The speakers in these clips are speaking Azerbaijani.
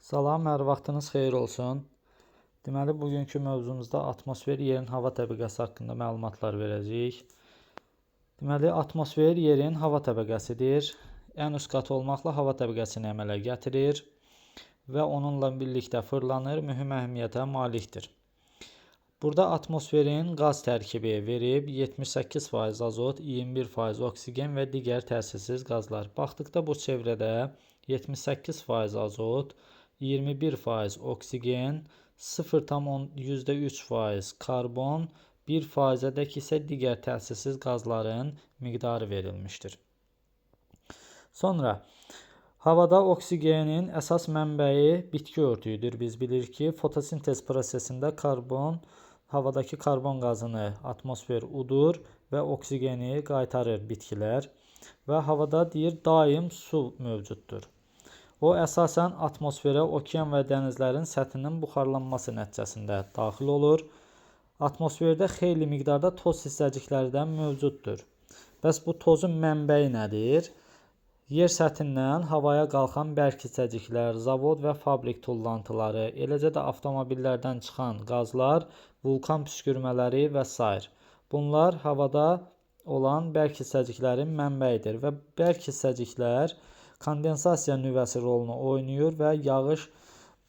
Salam, hər vaxtınız xeyir olsun. Deməli, bugünkü mövzumuzda atmosfer yerin hava təbəqəsi haqqında məlumatlar verəcəyik. Deməli, atmosfer yerin hava təbəqəsidir. Ən üst qatı olmaqla hava təbəqəsini əmələ gətirir və onunla birlikdə fırlanır, mühüm əhəmiyyətə malikdir. Burada atmosferin qaz tərkibi verib 78% azot, 21% oksigen və digər təsirsiz qazlar. Baxdıqda bu çevrədə 78% azot, 21% oksigen, 0,3% karbon, 1%-dək isə digər təsirsiz qazların miqdarı verilmişdir. Sonra, havada oksigenin əsas mənbəyi bitki örtüyüdür. Biz bilirik ki, fotosintez prosesində havadakı karbon qazını atmosfer udur və oksigeni qaytarır bitkilər və havada daim su mövcuddur. O, əsasən atmosferə okean və dənizlərin səthinin buxarlanması nəticəsində daxil olur. Atmosferdə xeyli miqdarda toz hissəciklərdən mövcuddur. Bəs bu tozun mənbəyi nədir? Yer səthindən havaya qalxan bərk hissəciklər, zavod və fabrik tullantıları, eləcə də avtomobillərdən çıxan qazlar, vulkan püskürmələri və s. Bunlar havada olan bərk hissəciklərin mənbəyidir və bərk hissəciklər kondensasiya nüvəsi rolunu oynayır və yağış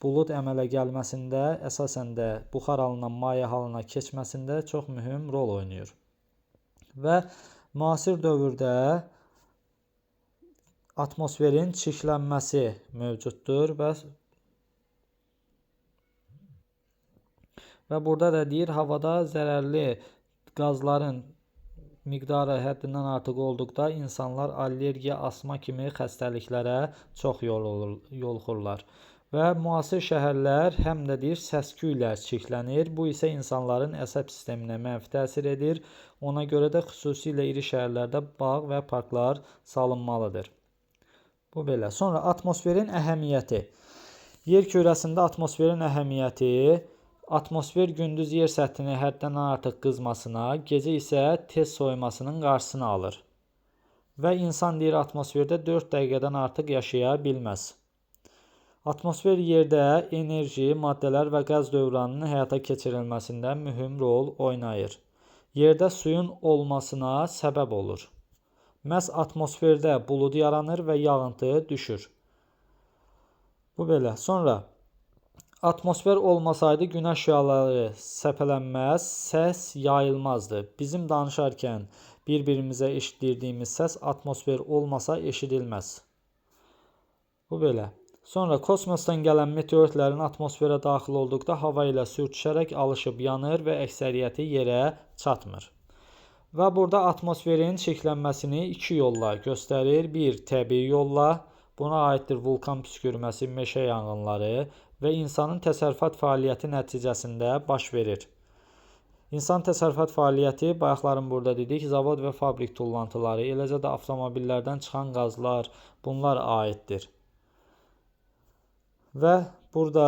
bulud əmələ gəlməsində, əsasən də buxar alınan maye halına keçməsində çox mühüm rol oynayır. Və müasir dövrdə atmosferin çirklənməsi mövcuddur və burada da deyir, havada zərərli qazların miqdarı həddindən artıq olduqda insanlar allergiya, asma kimi xəstəliklərə çox yoluxurlar. Və müasir şəhərlər həm də deyir, səs-küy ilə çirklənir. Bu isə insanların əsəb sisteminə mənfi təsir edir. Ona görə də xüsusilə iri şəhərlərdə bağ və parklar salınmalıdır. Bu belə. Sonra atmosferin əhəmiyyəti. Yer kürəsində atmosferin əhəmiyyəti, atmosfer gündüz yer səthini həddən artıq qızmasına, gecə isə tez soyumasının qarşısını alır. Və insan deyir, atmosferdə 4 dəqiqədən artıq yaşaya bilməz. Atmosfer yerdə enerji, maddələr və qaz dövranının həyata keçirilməsində mühüm rol oynayır. Yerdə suyun olmasına səbəb olur. Məhz atmosferdə bulud yaranır və yağıntı düşür. Bu belə. Sonra, atmosfer olmasaydı günəş şüaları səpələnməz, səs yayılmazdı. Bizim danışarkən bir-birimizə eşitdirdiyimiz səs atmosfer olmasa eşidilməz. Bu belə. Sonra, kosmosdan gələn meteoritlərin atmosferə daxil olduqda hava ilə sürtüşərək alışıb yanır və əksəriyyəti yerə çatmır. Və burada atmosferin çirklənməsini 2 yolla göstərir. Bir, təbii yolla, buna aiddir vulkan püskürməsi, meşə yanğınları və insanın təsərrüfat fəaliyyəti nəticəsində baş verir. İnsan təsərrüfat fəaliyyəti, bayaqların burada dedik, zavod və fabrik tullantıları, eləcə də avtomobillərdən çıxan qazlar, bunlar aiddir. Və burada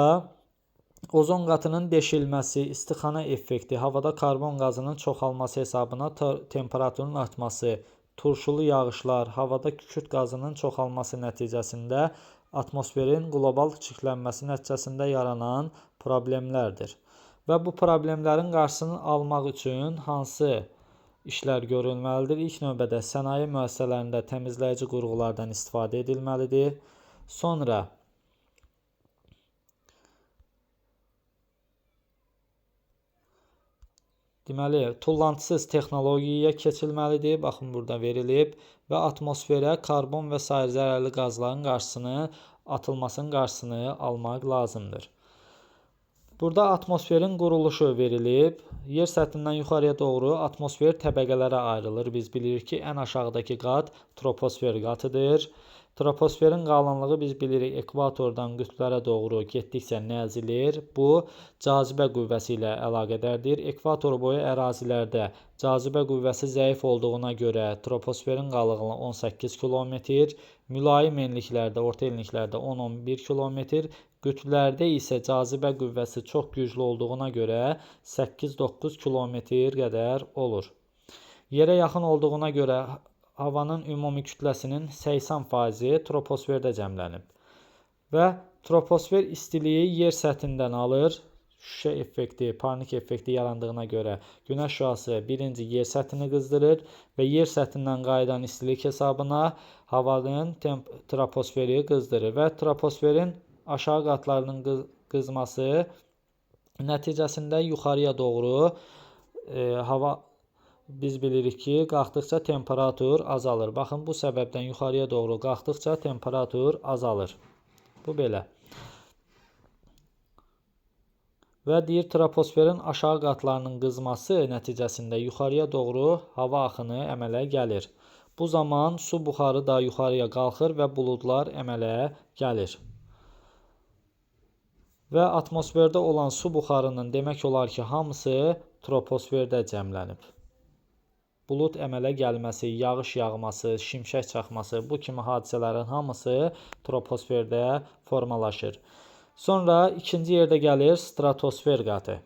ozon qatının deşilməsi, istixana effekti, havada karbon qazının çoxalması hesabına temperaturun artması, turşulu yağışlar, havada kükürt qazının çoxalması nəticəsində atmosferin qlobal çirklənməsi nəticəsində yaranan problemlərdir. Və bu problemlərin qarşısını almaq üçün hansı işlər görülməlidir? İlk növbədə sənaye müəssisələrində təmizləyici qurğulardan istifadə edilməlidir. Sonra, deməli, tullantısız texnologiyaya keçilməlidir. Baxın, burada verilib və atmosferə karbon və sair zərərli qazların atılmasının qarşısını almaq lazımdır. Burada atmosferin quruluşu verilib. Yer səthindən yuxarıya doğru atmosfer təbəqələrə ayrılır. Biz bilirik ki, ən aşağıdakı qat troposfer qatıdır. Troposferin qalınlığı biz bilirik ekvatordan qütblərə doğru getdikcə nəzilir. Bu, cazibə qüvvəsi ilə əlaqədardır. Ekvator boyu ərazilərdə cazibə qüvvəsi zəif olduğuna görə troposferin qalınlığı 18 km, mülayim enliklərdə, orta enliklərdə 10-11 km, qütblərdə isə cazibə qüvvəsi çox güclü olduğuna görə 8-9 km qədər olur. Yerə yaxın olduğuna görə havanın ümumi kütləsinin 80% troposferdə cəmlənib. Və Troposfer istiliyi yer səthindən alır. Şüşə effekti, parnik effekti yarandığına görə günəş şüası birinci yer səthini qızdırır və yer səthindən qayıdan istilik hesabına havanın troposferi qızdırır və troposferin aşağı qatlarının qızması nəticəsində yuxarıya doğru hava biz bilirik ki, qalxdıqca temperatur azalır. Baxın, bu səbəbdən yuxarıya doğru qalxdıqca temperatur azalır. Bu belə. Və deyir, troposferin aşağı qatlarının qızması nəticəsində yuxarıya doğru hava axını əmələ gəlir. Bu zaman su buxarı da yuxarıya qalxır və buludlar əmələ gəlir. Və atmosferdə olan su buxarının demək olar ki, hamısı troposferdə cəmlənib. Bulud əmələ gəlməsi, yağış yağması, şimşək çaxması, bu kimi hadisələrin hamısı troposferdə formalaşır. Sonra ikinci yerdə gəlir stratosfer qatı.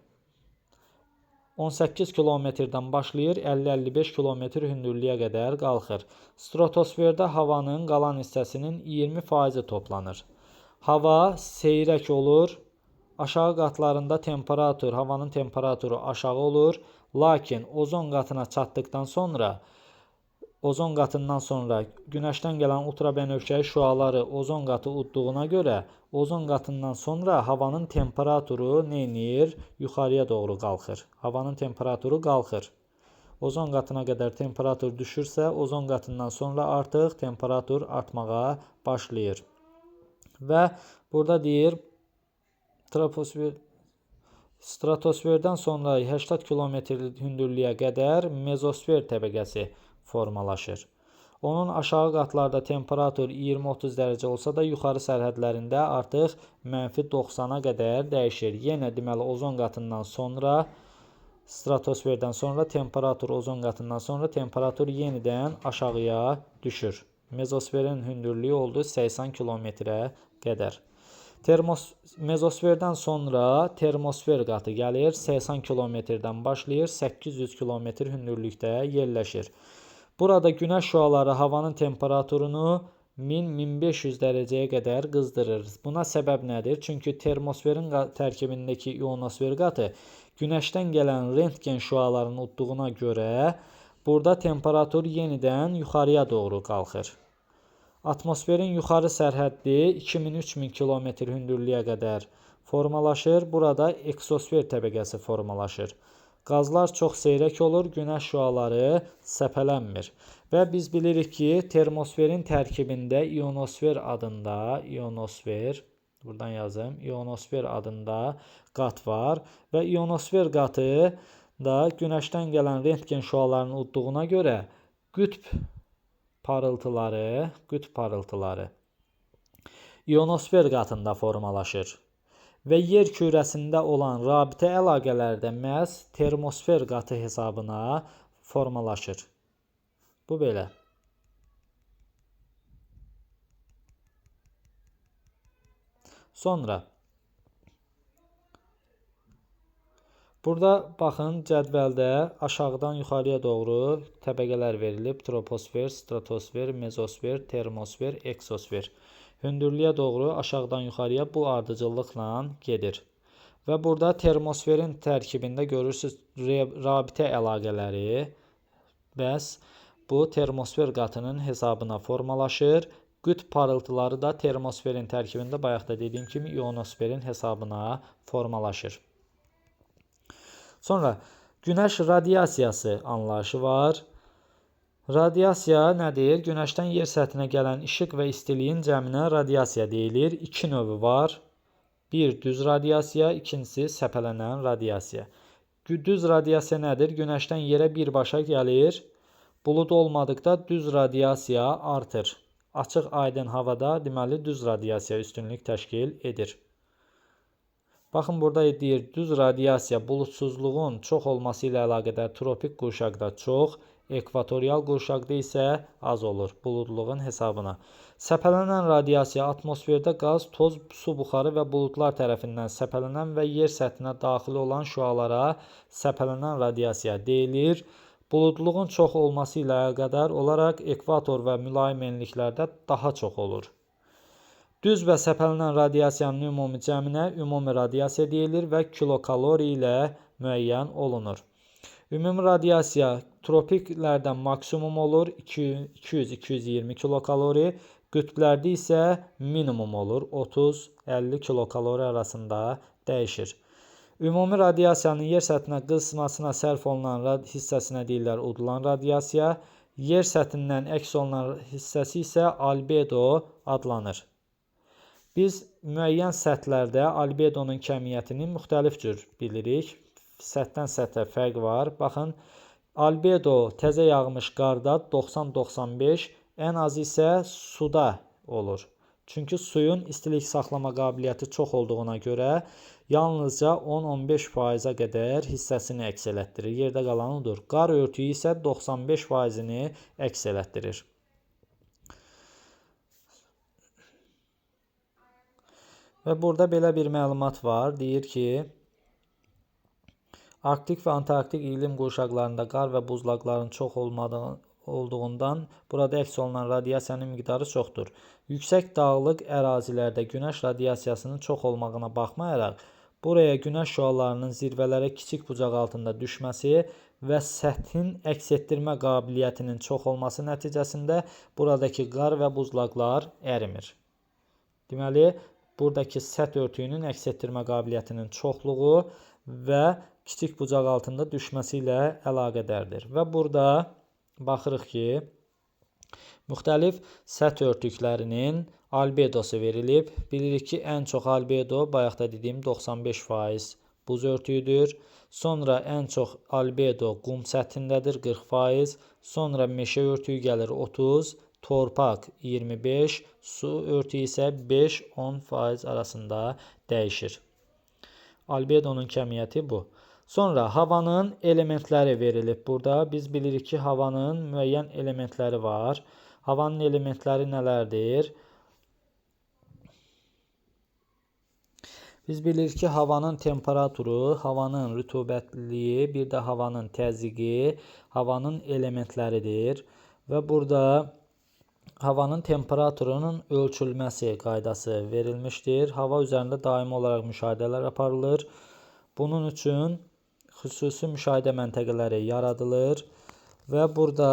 18 kilometrdən başlayır, 50-55 kilometr hündürlüyə qədər qalxır. Stratosferdə havanın qalan hissəsinin 20% toplanır. Hava seyrək olur, aşağı qatlarında havanın temperaturu aşağı olur, lakin ozon qatına çatdıqdan sonra ozon qatından sonra günəşdən gələn ultrabənövşəyi şüaları ozon qatı udduğuna görə ozon qatından sonra havanın temperaturu neynir? Yuxarıya doğru qalxır. Havanın temperaturu qalxır. Ozon qatına qədər temperatur düşürsə, ozon qatından sonra artıq temperatur artmağa başlayır. Və burada deyir, stratosferdən sonra 80 kilometr hündürlüyə qədər mezosfer təbəqəsi formalaşır. Onun aşağı qatlarda temperatur 20-30 dərəcə olsa da yuxarı sərhədlərində artıq -90-a qədər dəyişir. Yenə deməli ozon qatından sonra, stratosferdən sonra ozon qatından sonra temperatur yenidən aşağıya düşür. Mezosferin hündürlüyü oldu 80 kilometrə qədər. Mezosferdən sonra termosfer qatı gəlir, 80 kilometrdən başlayır, 800 kilometr hündürlükdə yerləşir. Burada günəş şüaları havanın temperaturunu 1000-1500 dərəcəyə qədər qızdırır. Buna səbəb nədir? Çünki termosferin tərkibindəki ionosfer qatı günəşdən gələn rentgen şüalarını udduğuna görə burada temperatur yenidən yuxarıya doğru qalxır. Atmosferin yuxarı sərhəddi 2000-3000 kilometr hündürlüyə qədər formalaşır. Burada eksosfer təbəqəsi formalaşır. Qazlar çox seyrək olur, günəş şüaları səpələnmir. Və biz bilirik ki, termosferin tərkibində ionosfer adında, buradan yazım, ionosfer adında qat var və ionosfer qatı da günəşdən gələn rentgen şüalarını udduğuna görə qütb parıltıları ionosfer qatında formalaşır. Və yer kürəsində olan rabitə əlaqələrdə məhz termosfer qatı hesabına formalaşır. Bu belə. Sonra burada baxın, cədvəldə aşağıdan yuxarıya doğru təbəqələr verilib. Troposfer, stratosfer, mezosfer, termosfer, eksosfer. Hündürlüyə doğru aşağıdan yuxarıya bu ardıcıllıqla gedir. Və burada termosferin tərkibində görürsünüz rabitə əlaqələri. Bəs bu termosfer qatının hesabına formalaşır. Qütb parıltıları da termosferin tərkibində bayaq da dediyim kimi ionosferin hesabına formalaşır. Sonra günəş radiasiyası anlayışı var. Radiasiya nədir? Günəşdən yer səthinə gələn işıq və istiliyin cəminə radiasiya deyilir. İki növü var. Bir, düz radiasiya, ikincisi səpələnən radiasiya. Düz radiasiya nədir? Günəşdən yerə birbaşa gəlir. Bulud olmadıqda düz radiasiya artır. Açıq aydın havada deməli düz radiasiya üstünlük təşkil edir. Baxın, burada deyir, düz radiasiya buludsuzluğun çox olması ilə əlaqədar tropik qurşaqda çox, ekvatorial qurşaqda isə az olur, buludluğun hesabına. Səpələnən radiasiya atmosferdə qaz, toz, su buxarı və buludlar tərəfindən səpələnən və yer səthinə daxil olan şüalara səpələnən radiasiya deyilir. Buludluğun çox olması ilə əlaqədar olaraq ekvator və mülayim enliklərdə daha çox olur. Düz və səpələnən radiasiyanın ümumi cəminə ümumi radiasiya deyilir və kilokalori ilə müəyyən olunur. Ümumi radiasiya tropiklərdə maksimum olur 200-220 kilokalori, qütblərdə isə minimum olur 30-50 kilokalori arasında dəyişir. Ümumi radiasiyanın yer səthinə qısmasına sərf olunan hissəsinə deyirlər udulan radiasiya, yer səthindən əks olunan hissəsi isə albedo adlanır. Biz müəyyən səthlərdə albedonun kəmiyyətini müxtəlif cür bilirik. Səthdən səthə fərq var. Baxın, albedo təzə yağmış qarda 90-95, ən azı isə suda olur. Çünki suyun istilik saxlama qabiliyyəti çox olduğuna görə yalnızca 10-15%-a qədər hissəsini əks elətdirir. Yerdə qalan odur. Qar örtüyü isə 95%-ni əks elətdirir. Və burada belə bir məlumat var. Deyir ki, Arktik və Antarktik iqlim qurşaqlarında qar və buzlaqların çox olduğundan burada əks olunan radiasiyanın miqdarı çoxdur. Yüksək dağlıq ərazilərdə günəş radiasiyasının çox olmağına baxmayaraq, buraya günəş şüalarının zirvələrə kiçik bucaq altında düşməsi və səthin əks etdirmə qabiliyyətinin çox olması nəticəsində buradakı qar və buzlaqlar ərimir. Deməli, buradakı səth örtüyünün əks etdirmə qabiliyyətinin çoxluğu və kiçik bucaq altında düşməsi ilə əlaqədardır. Və burada baxırıq ki, müxtəlif səth örtüklərinin albedosu verilib. Bilirik ki, ən çox albedo, bayaq da dediyim 95% buz örtüyüdür. Sonra ən çox albedo qum səthindədir 40%. Sonra meşə örtüyü gəlir 30%. Torpaq 25, su örtüyü isə 5-10% arasında dəyişir. Albedonun kəmiyyəti bu. Sonra havanın elementləri verilib burada. Biz bilirik ki, havanın müəyyən elementləri var. Havanın elementləri nələrdir? Biz bilirik ki, havanın temperaturu, havanın rütubətliliyi, bir də havanın təzyiqi, havanın elementləridir. Və burada havanın temperaturunun ölçülməsi qaydası verilmişdir. Hava üzərində daimi olaraq müşahidələr aparılır. Bunun üçün xüsusi müşahidə məntəqələri yaradılır və burada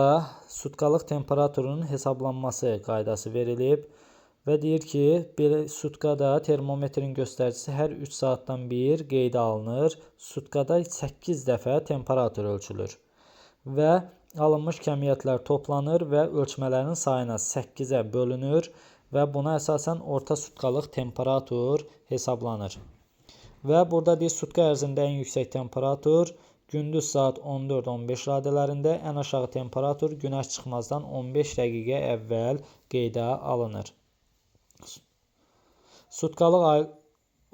sutkalıq temperaturunun hesablanması qaydası verilib və deyir ki, belə sutkada termometrin göstəricisi hər 3 saatdan bir qeydə alınır. Sutkada 8 dəfə temperatur ölçülür və alınmış kəmiyyətlər toplanır və ölçmələrin sayına 8-ə bölünür və buna əsasən orta sutkalıq temperatur hesablanır. Və burada deyir, sutka ərzində ən yüksək temperatur gündüz saat 14-15 radələrində, ən aşağı temperatur günəş çıxmazdan 15 dəqiqə əvvəl qeydə alınır. Sutkalıq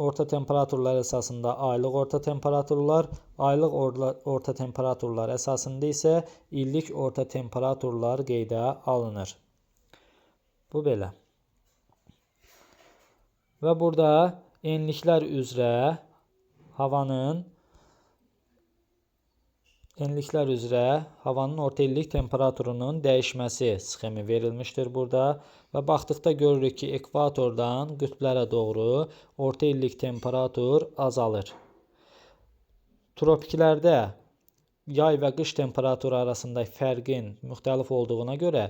orta temperaturlar əsasında aylıq orta temperaturlar, aylıq orta temperaturlar əsasında isə illik orta temperaturlar qeydə alınır. Bu belə. Və burada enliklər üzrə havanın orta illik temperaturunun dəyişməsi sxemi verilmişdir burada. Və baxdıqda görürük ki, ekvatordan qütblərə doğru orta illik temperatur azalır. Tropiklərdə yay və qış temperaturu arasında fərqin müxtəlif olduğuna görə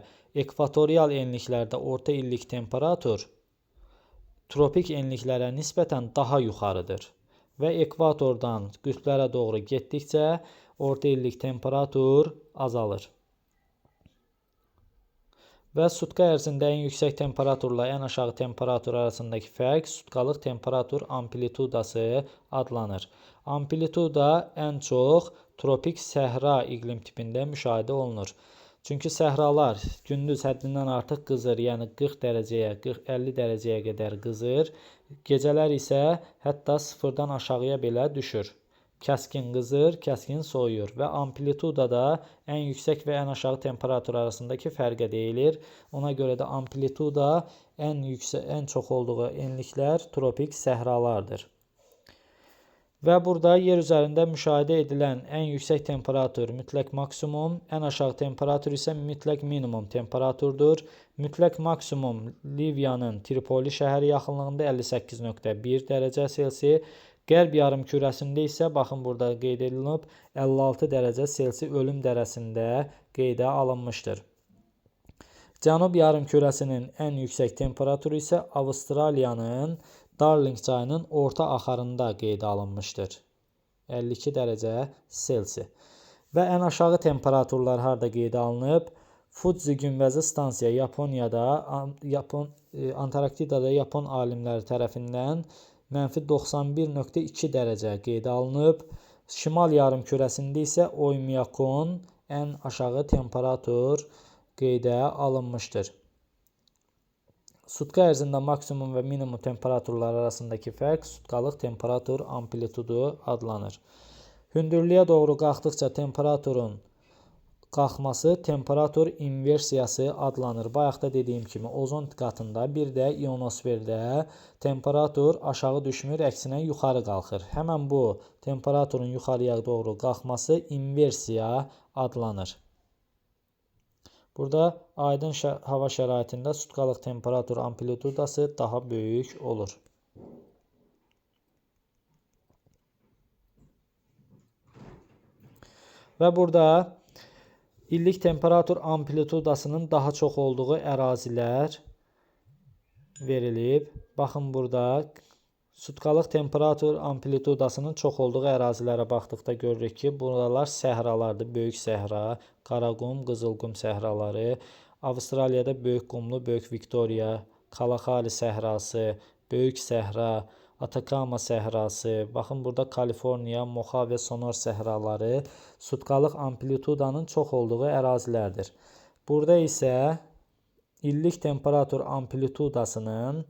ekvatorial enliklərdə orta illik temperatur tropik enliklərə nisbətən daha yuxarıdır. Və ekvatordan qütblərə doğru getdikcə orta illik temperatur azalır. Və sutka ərzində ən yüksək temperaturla ən aşağı temperatur arasındakı fərq sutkalıq temperatur amplitudası adlanır. Amplituda ən çox tropik səhra iqlim tipində müşahidə olunur. Çünki səhralar gündüz həddindən artıq qızır, yəni 40 dərəcəyə, 50 dərəcəyə qədər qızır. Gecələr isə hətta sıfırdan aşağıya belə düşür. Kəskin qızır, kəskin soyuyur və amplitudada ən yüksək və ən aşağı temperatur arasındakı fərqə deyilir. Ona görə də amplituda ən çox olduğu enliklər tropik səhralardır. Və burada yer üzərində müşahidə edilən ən yüksək temperatur mütləq maksimum, ən aşağı temperatur isə mütləq minimum temperaturdur. Mütləq maksimum Liviyanın Tripoli şəhəri yaxınlığında 58.1 dərəcə Selsi. Qərb yarımkürəsində isə baxın burada qeyd edilib 56 dərəcə Selsi ölüm dərəcəsində qeydə alınmışdır. Cənub yarımkürəsinin ən yüksək temperaturu isə Avstraliyanın Darling çayının orta axarında qeydə alınmışdır. 52 dərəcə Selsi. Və ən aşağı temperaturlar harda qeydə alınıb? Fuji günbəzi stansiya Yaponiyada, Antarktidada Yapon alimləri tərəfindən -91.2 dərəcə qeydə alınıb. Şimal yarımkürəsində isə Oymyakon ən aşağı temperatur qeydə alınmışdır. Sutka ərzində maksimum və minimum temperaturlar arasındakı fərq sutkalıq temperatur amplitudu adlanır. Hündürlüyə doğru qalxdıqca temperaturun qalxması temperatur inversiyası adlanır. Bayaq da dediyim kimi ozon qatında bir də ionosferdə temperatur aşağı düşmür, əksinə yuxarı qalxır. Həmən bu temperaturun yuxarıya doğru qalxması inversiya adlanır. Burada aydın hava şəraitində sutkalıq temperatur amplitudası daha böyük olur. Və burada illik temperatur amplitudasının daha çox olduğu ərazilər verilib. Baxın burada sutkalıq temperatur amplitudasının çox olduğu ərazilərə baxdıqda görürük ki, buralar səhralardır. Böyük səhra, Qaraqum, Qızılqum səhraları, Avstraliyada Böyük Qumlu, Böyük Viktoriya, Kalahari səhrası, Böyük səhra, Atakama səhrası, baxın burada Kaliforniya, Mojave, Sonor səhraları sutkalıq amplitudanın çox olduğu ərazilərdir. Burada isə illik temperatur amplitudasının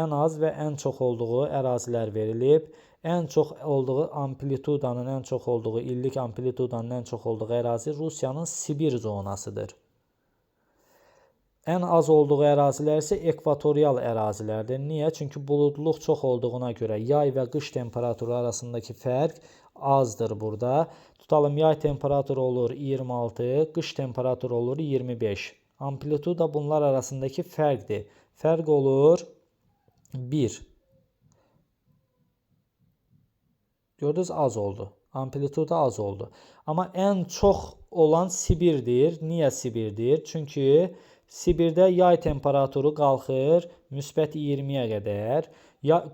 ən az və ən çox olduğu ərazilər verilib. Ən çox olduğu amplitudanın ən çox olduğu, illik amplitudanın ən çox olduğu ərazi Rusiyanın Sibir zonasıdır. Ən az olduğu ərazilər isə ekvatorial ərazilərdir. Niyə? Çünki buludluq çox olduğuna görə yay və qış temperaturu arasındakı fərq azdır burada. Tutalım, yay temperaturu olur 26, qış temperaturu olur 25. Amplituda bunlar arasındakı fərqdir. Fərq olur 1. Gördünüz, az oldu. Amplituda az oldu. Amma ən çox olan Sibirdir. Niyə Sibirdir? Çünki Sibirdə yay temperaturu qalxır müsbət 20-yə qədər.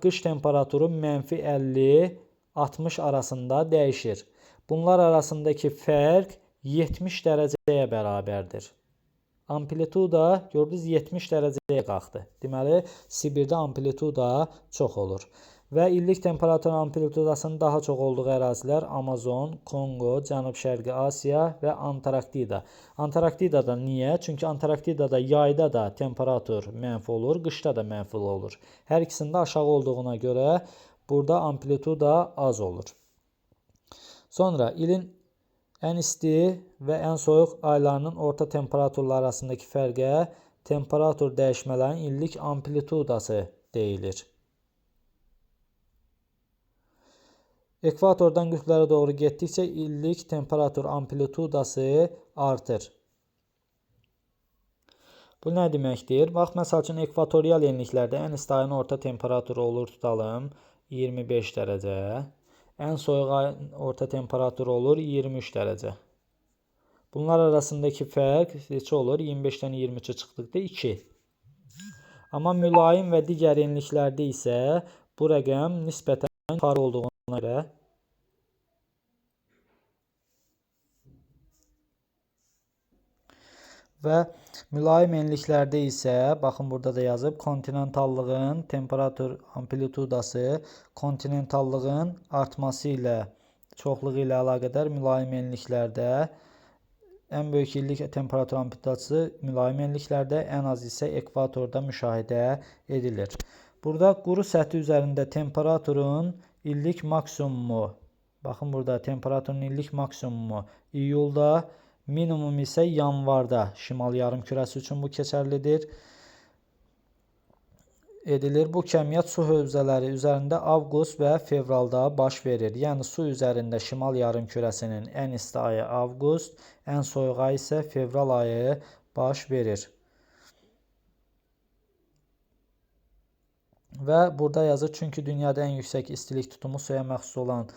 Qış temperaturu -50-60 arasında dəyişir. Bunlar arasındakı fərq 70 dərəcəyə bərabərdir. Amplituda gördünüz 70 dərəcəyə qalxdı. Deməli, Sibirdə amplituda çox olur. Və illik temperatur amplitudasının daha çox olduğu ərazilər Amazon, Kongo, Cənub-Şərqi Asiya və Antarktida. Antarktidada niyə? Çünki Antarktidada yayda da temperatur mənfi olur, qışda da mənfi olur. Hər ikisində aşağı olduğuna görə burada amplituda az olur. Sonra ilin ən isti və ən soyuq aylarının orta temperaturlar arasındakı fərqə temperatur dəyişmələrinin illik amplitudası deyilir. Ekvatordan qütblərə doğru getdikcə illik temperatur amplitudası artır. Bu nə deməkdir? Bax, məsəl üçün, ekvatorial enliklərdə ən isti ayın orta temperaturu olur, tutalım, 25 dərəcə. Ən soyuq ayın orta temperaturu olur, 23 dərəcə. Bunlar arasındakı fərq neçə olur? 25-dən 23 çıxdıqda 2. Amma mülayim və digər enliklərdə isə bu rəqəm nisbətən yuxarı olduğuna görə və mülayim enliklərdə isə baxın burada da yazıb kontinentallığın temperatur amplitudası kontinentallığın artması ilə çoxluğu ilə əlaqədar mülayim enliklərdə ən böyük illik temperatur amplitudası mülayim enliklərdə, ən az isə ekvatorda müşahidə edilir. Burada quru səthi üzərində temperaturun illik maksimumu, baxın burada temperaturun illik maksimumu iyulda, minimum isə yanvarda şimal yarımkürəsi üçün bu keçərlidir. Bu kəmiyyət su hövzələri üzərində avqust və fevralda baş verir. Yəni su üzərində şimal yarımkürəsinin ən isti ayı avqust, ən soyuq ay isə fevral ayı baş verir. Və burada yazır, çünki dünyada ən yüksək istilik tutumu suya məxsus olan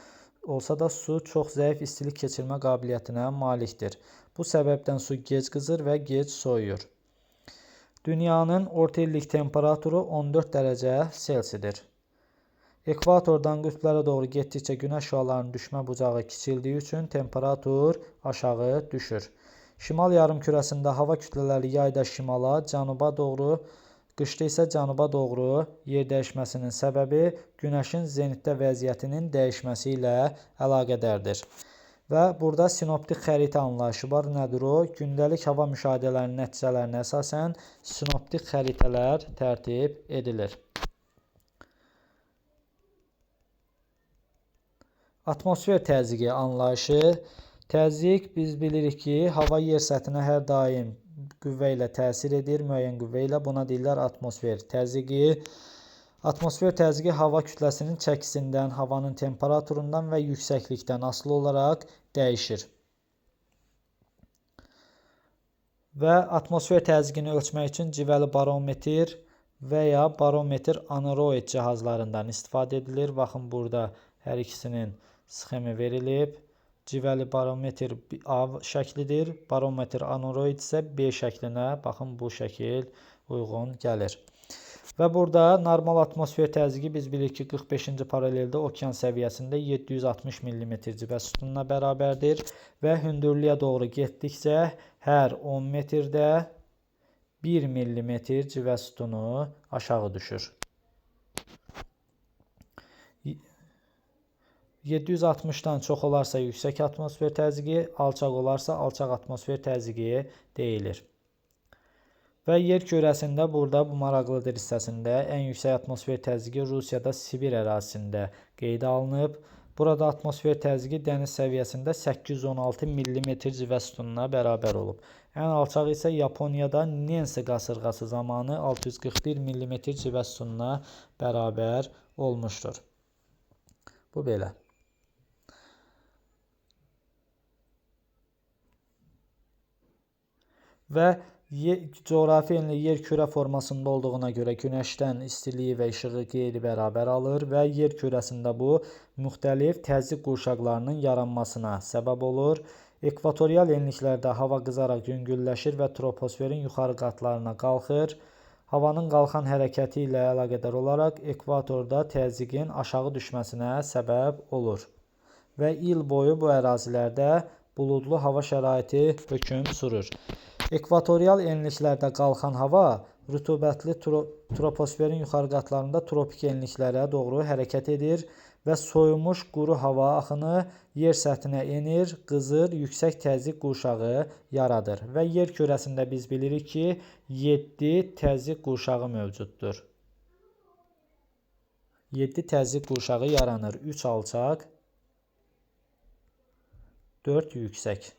olsa da su çox zəif istilik keçirmə qabiliyyətinə malikdir. Bu səbəbdən su gec qızır və gec soyuyur. Dünyanın orta illik temperaturu 14 dərəcə Selsidir. Ekvatordan qütblərə doğru getdikcə günəş şüalarının düşmə bucağı kiçildiyi üçün temperatur aşağı düşür. Şimal yarımkürəsində hava kütlələri yayda şimala, cənuba doğru, qışda isə cənuba doğru yer dəyişməsinin səbəbi günəşin zenitdə vəziyyətinin dəyişməsi ilə əlaqədardır. Və burada sinoptik xəritə anlayışı var. Nədir o? Gündəlik hava müşahidələrinin nəticələrinə əsasən sinoptik xəritələr tərtib edilir. Atmosfer təzyiqi anlayışı. Təzyiq biz bilirik ki, hava yer səthinə hər daim qüvvə ilə təsir edir, müəyyən qüvvə ilə. Buna deyirlər atmosfer təzyiqi. Atmosfer təzyiqi hava kütləsinin çəkisindən, havanın temperaturundan və yüksəklikdən asılı olaraq dəyişir. Və atmosfer təzyiqini ölçmək üçün civəli barometr və ya barometr aneroid cihazlarından istifadə edilir. Baxın, burada hər ikisinin sxemi verilib. Civəli barometr A şəklidir, barometr aneroid isə B şəklinə, baxın, bu şəkil uyğun gəlir. Və burada normal atmosfer təzyiqi biz bilirik ki, 45-ci paraleldə okean səviyyəsində 760 mm civə sütununa bərabərdir və hündürlüyə doğru getdikcə hər 10 metrdə 1 mm civə sütunu aşağı düşür. 760-dan çox olarsa yüksək atmosfer təzyiqi, alçaq olarsa alçaq atmosfer təzyiqi deyilir. Və yer kürəsində burada bu maraqlıdır hissəsində ən yüksək atmosfer təzyiqi Rusiyada Sibir ərazisində qeydə alınıb. Burada atmosfer təzyiqi dəniz səviyyəsində 816 mm civə sütununa bərabər olub. Ən alçaq isə Yaponiyada Nensi qasırğası zamanı 641 mm civə sütununa bərabər olmuşdur. Bu belə. Və coğrafi enli yer kürə formasında olduğuna görə günəşdən istiliyi və işığı qeyri-bərabər alır və yer kürəsində bu müxtəlif təzyiq qurşaqlarının yaranmasına səbəb olur. Ekvatorial enliklərdə hava qızaraq yüngülləşir və troposferin yuxarı qatlarına qalxır. Havanın qalxan hərəkəti ilə əlaqədar olaraq ekvatorda təzyiqin aşağı düşməsinə səbəb olur. Və il boyu bu ərazilərdə buludlu hava şəraiti hökm sürür. Ekvatorial enliklərdə qalxan hava rütubətli troposferin yuxarı qatlarında tropik enliklərə doğru hərəkət edir və soyumuş quru hava axını yer səthinə enir, qızır, yüksək təzyiq qurşağı yaradır. Və yer kürəsində biz bilirik ki, 7 təzyiq qurşağı mövcuddur. 7 təzyiq qurşağı yaranır. 3 alçaq, 4 yüksək.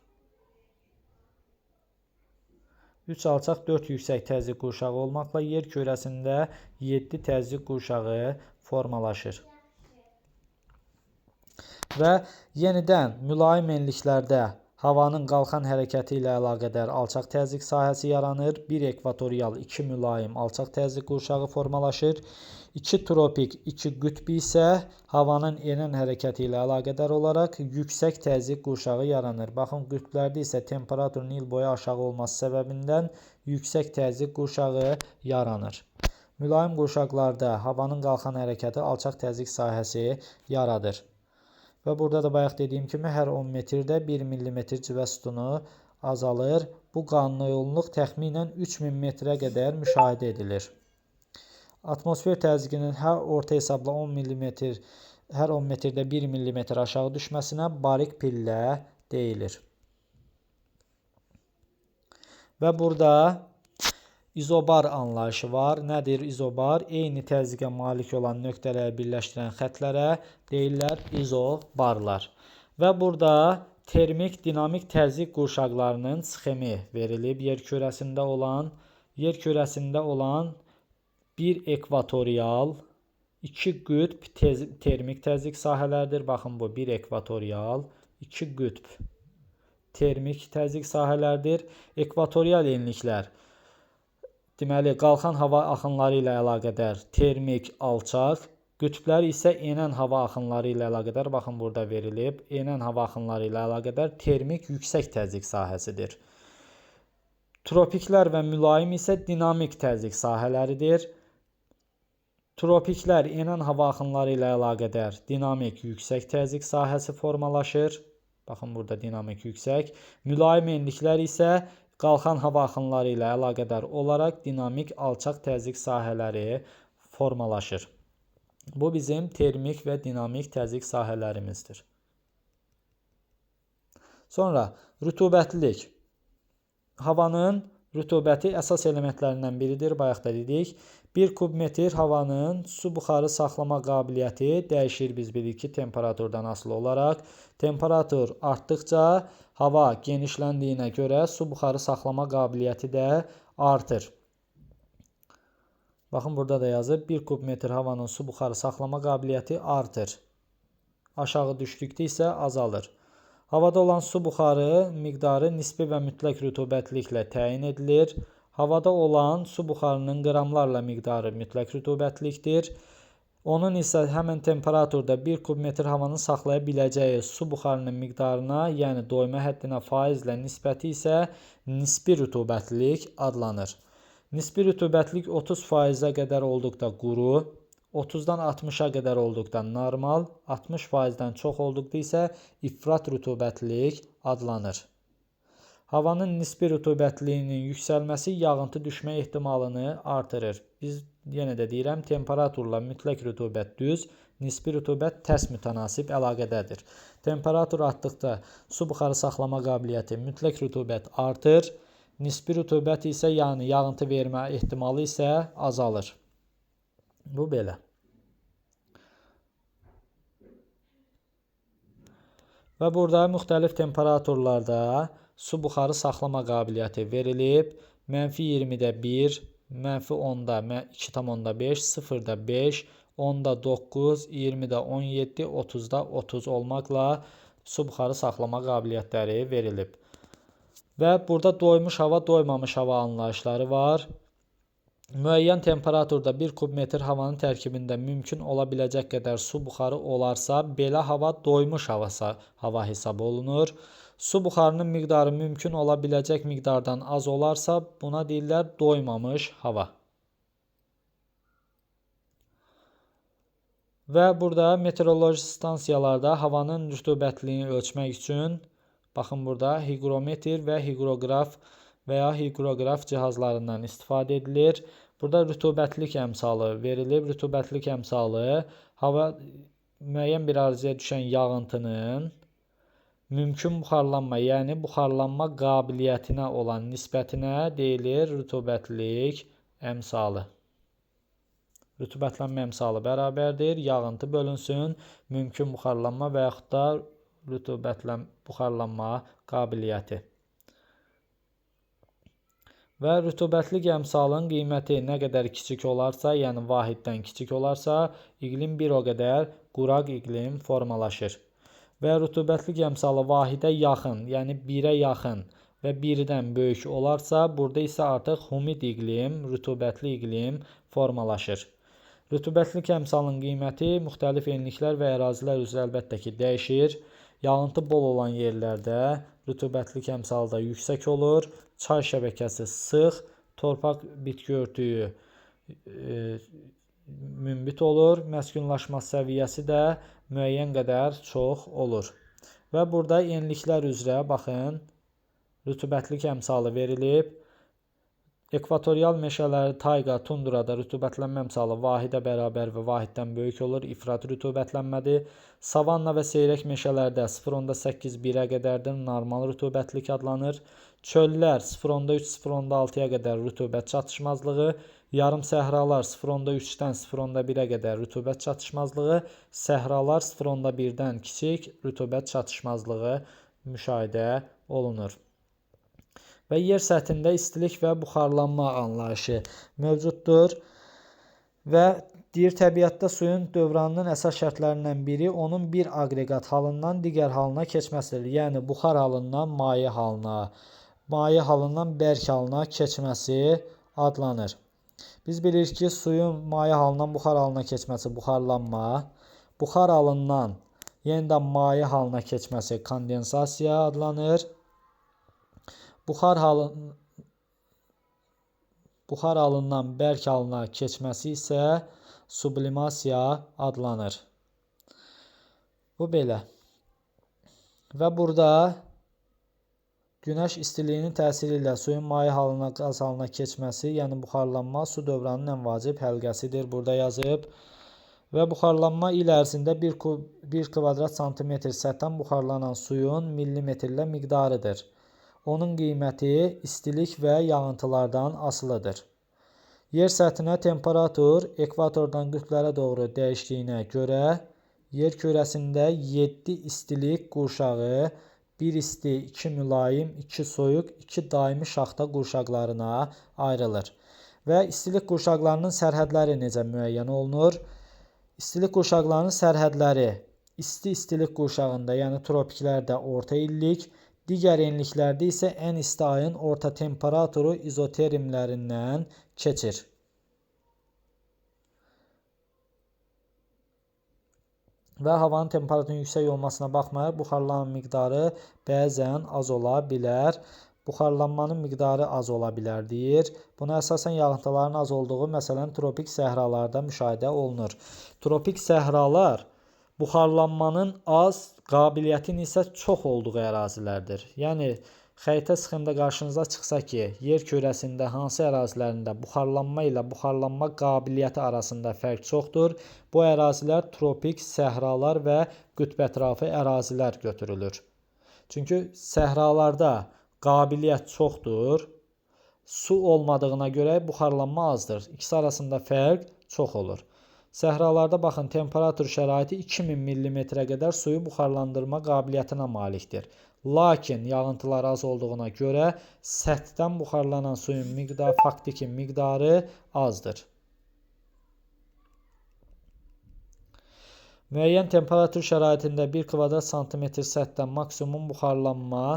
3 alçaq, 4 yüksək təzyiq qurşağı olmaqla yer kürəsində 7 təzyiq qurşağı formalaşır. Və yenidən mülayim enliklərdə havanın qalxan hərəkəti ilə əlaqədar alçaq təzyiq sahəsi yaranır. 1 ekvatorial, 2 mülayim alçaq təzyiq qurşağı formalaşır. 2 tropik, 2 qütb isə havanın enən hərəkəti ilə əlaqədar olaraq yüksək təzyiq qurşağı yaranır. Baxın, qütblərdə isə temperaturun il boyu aşağı olması səbəbindən yüksək təzyiq qurşağı yaranır. Mülayim qurşaqlarda havanın qalxan hərəkəti alçaq təzyiq sahəsi yaradır. Və burada da bayaq dediyim kimi hər 10 metrdə 1 mm civə sütunu azalır. Bu qanunauyğunluq təxminən 3000 metrə qədər müşahidə edilir. Atmosfer təzyiqinin hər orta hesabla 10 mm, hər 10 metrdə 1 mm aşağı düşməsinə barik pillə deyilir. Və burada izobar anlayışı var. Nədir izobar? Eyni təzyiqə malik olan nöqtələri birləşdirən xətlərə deyirlər izobarlar. Və burada termik dinamik təzyiq qurşaqlarının sxemi verilib. Yer kürəsində olan 1 ekvatorial, 2 qütb termik təzyiq sahələridir. Baxın, bu 1 ekvatorial, 2 qütb termik təzyiq sahələridir. Ekvatorial enliklər deməli, qalxan hava axınları ilə əlaqədar termik alçaq, qütblər isə enən hava axınları ilə əlaqədar, baxın burada verilib, enən hava axınları ilə əlaqədar termik yüksək təzyiq sahəsidir. Tropiklər və mülayim isə dinamik təzyiq sahələridir. Tropiklər enən hava axınları ilə əlaqədar dinamik yüksək təzyiq sahəsi formalaşır. Baxın burada dinamik yüksək. Mülayim enliklər isə qalxan hava axınları ilə əlaqədar olaraq dinamik alçaq təzyiq sahələri formalaşır. Bu bizim termik və dinamik təzyiq sahələrimizdir. Sonra rütubətlilik. Havanın rütubəti əsas elementlərindən biridir, bayaq da dedik. 1 kub metr havanın su buxarı saxlama qabiliyyəti dəyişir, biz bilirik ki, temperaturdan asılı olaraq. Temperatur artdıqca hava genişləndiyinə görə su buxarı saxlama qabiliyyəti də artır. Baxın, burada da yazıb, 1 kub metr havanın su buxarı saxlama qabiliyyəti artır. Aşağı düşdükdə isə azalır. Havada olan su buxarı miqdarı nisbi və mütləq rütubətliliklə təyin edilir. Havada olan su buxarının qramlarla miqdarı mütləq rütubətlikdir. Onun isə həmin temperaturda 1 kub metr havanın saxlaya biləcəyi su buxarının miqdarına, yəni doyma həddinə faizlə nisbəti isə nisbi rütubətlilik adlanır. Nisbi rütubətlilik 30%-ə qədər olduqda quru, 30-dan 60-a qədər olduqda normal, 60%-dən çox olduqda isə ifrat rütubətlilik adlanır. Havanın nisbi rütubətliyinin yüksəlməsi yağıntı düşmə ehtimalını artırır. Biz yenə də deyirəm, temperaturla mütləq rütubət düz, nisbi rütubət tərs mütənasib əlaqədədir. Temperatur artdıqda su buxarı saxlama qabiliyyəti mütləq rütubət artır, nisbi rütubət isə, yəni yağıntı vermə ehtimalı isə azalır. Bu belə. Və burada müxtəlif temperaturlarda su buxarı saxlama qabiliyyəti verilib. -20-də 1, -10-da 2,5, 0-da 5, 10-da 9, 20-də 17, 30-da 30 olmaqla su buxarı saxlama qabiliyyətləri verilib. Və burada doymuş hava, doymamış hava anlayışları var. Müəyyən temperaturda 1 kub metr havanın tərkibində mümkün ola biləcək qədər su buxarı olarsa, belə hava doymuş hava hesab olunur. Su buxarının miqdarı mümkün ola biləcək miqdardan az olarsa, buna deyirlər doymamış hava. Və burada meteoroloji stansiyalarda havanın rütubətliyini ölçmək üçün, baxın burada hiqrometr və hiqroqraf və ya hiqroqraf cihazlarından istifadə edilir. Burada rütubətlilik əmsalı verilib. Rütubətlilik əmsalı hava müəyyən bir əraziyə düşən yağıntının mümkün buxarlanma, yəni buxarlanma qabiliyyətinə olan nisbətinə deyilir rütubətlilik əmsalı. Rütubətlənmə əmsalı bərabərdir. Yağıntı bölünsün mümkün buxarlanma və yaxud da buxarlanma qabiliyyəti. Və rütubətlik əmsalın qiyməti nə qədər kiçik olarsa, yəni vahiddən kiçik olarsa, iqlim bir o qədər quraq iqlim formalaşır. Və rütubətlik əmsalı vahidə yaxın, yəni 1-ə yaxın və 1-dən böyük olarsa, burada isə artıq humid iqlim, rütubətli iqlim formalaşır. Rütubətlik əmsalının qiyməti müxtəlif enliklər və ərazilər üzrə əlbəttə ki, dəyişir. Yağıntı bol olan yerlərdə rütubətlik əmsalı da yüksək olur. Çay şəbəkəsi sıx, torpaq bitki örtüyü münbit olur. Məskunlaşma səviyyəsi də müəyyən qədər çox olur. Və burada enliklər üzrə baxın, rütubətlik əmsalı verilib. Ekvatorial meşələri, tayqa, tundrada rütubətlənmə əmsalı vahidə bərabər və vahiddən böyük olur. İfrat rütubətlənmədir. Savanna və seyrək meşələrdə 0,8-1-ə qədərdir. Normal rütubətlik adlanır. Çöllər 0,3-0,6-ya qədər rütubət çatışmazlığı. Yarım səhralar 0,3-dən 0,1-ə qədər rütubət çatışmazlığı. Səhralar 0,1-dən kiçik rütubət çatışmazlığı müşahidə olunur. Və yer səthində istilik və buxarlanma anlayışı mövcuddur. Və deyir, təbiətdə suyun dövranının əsas şərtlərindən biri onun bir aqreqat halından digər halına keçməsidir. Yəni, buxar halından maye halına, maye halından bərk halına keçməsi adlanır. Biz bilirik ki, suyun maye halından buxar halına keçməsi buxarlanma, buxar halından yenidən maye halına keçməsi kondensasiya adlanır. Buxar halından bərk halına keçməsi isə sublimasiya adlanır. Bu belə. Və burada günəş istiliyinin təsiri ilə suyun maye halına, qaz halına keçməsi, yəni buxarlanma su dövranının ən vacib həlqəsidir. Burada yazıb. Və buxarlanma il ərzində 1 kvadrat santimetr səthdən buxarlanan suyun millimetrlə miqdarıdır. Onun qiyməti istilik və yağıntılardan asılıdır. Yer səthinə temperatur ekvatordan qütblərə doğru dəyişdiyinə görə yer kürəsində 7 istilik qurşağı, 1 isti, 2 mülayim, 2 soyuq, 2 daimi şaxta qurşaqlarına ayrılır. Və istilik qurşaqlarının sərhədləri necə müəyyən olunur? İstilik qurşaqlarının sərhədləri isti istilik qurşağında, yəni tropiklərdə orta illik, digər enliklərdə isə ən isti ayın orta temperaturu izoterimlərindən keçir. Və havanın temperaturunun yüksək olmasına baxmayaraq buxarlanma miqdarı bəzən az ola bilər. Buxarlanmanın miqdarı az ola bilər deyir. Buna əsasən yağıntıların az olduğu, məsələn, tropik səhralarda müşahidə olunur. Tropik səhralar buxarlanmanın az, qabiliyyətin isə çox olduğu ərazilərdir. Yəni, xəritə sxemdə qarşınıza çıxsa ki, yer kürəsində hansı ərazilərində buxarlanma ilə buxarlanma qabiliyyəti arasında fərq çoxdur, bu ərazilər tropik səhralar və qütbətrafı ərazilər götürülür. Çünki səhralarda qabiliyyət çoxdur, su olmadığına görə buxarlanma azdır. İkisi arasında fərq çox olur. Səhralarda baxın, temperatur şəraiti 2000 mm-ə qədər suyu buxarlandırma qabiliyyətinə malikdir. Lakin yağıntılar az olduğuna görə səthdən buxarlanan suyun faktiki miqdarı azdır. Müəyyən temperatur şəraitində 1 kvadrat santimetr səthdən maksimum buxarlanma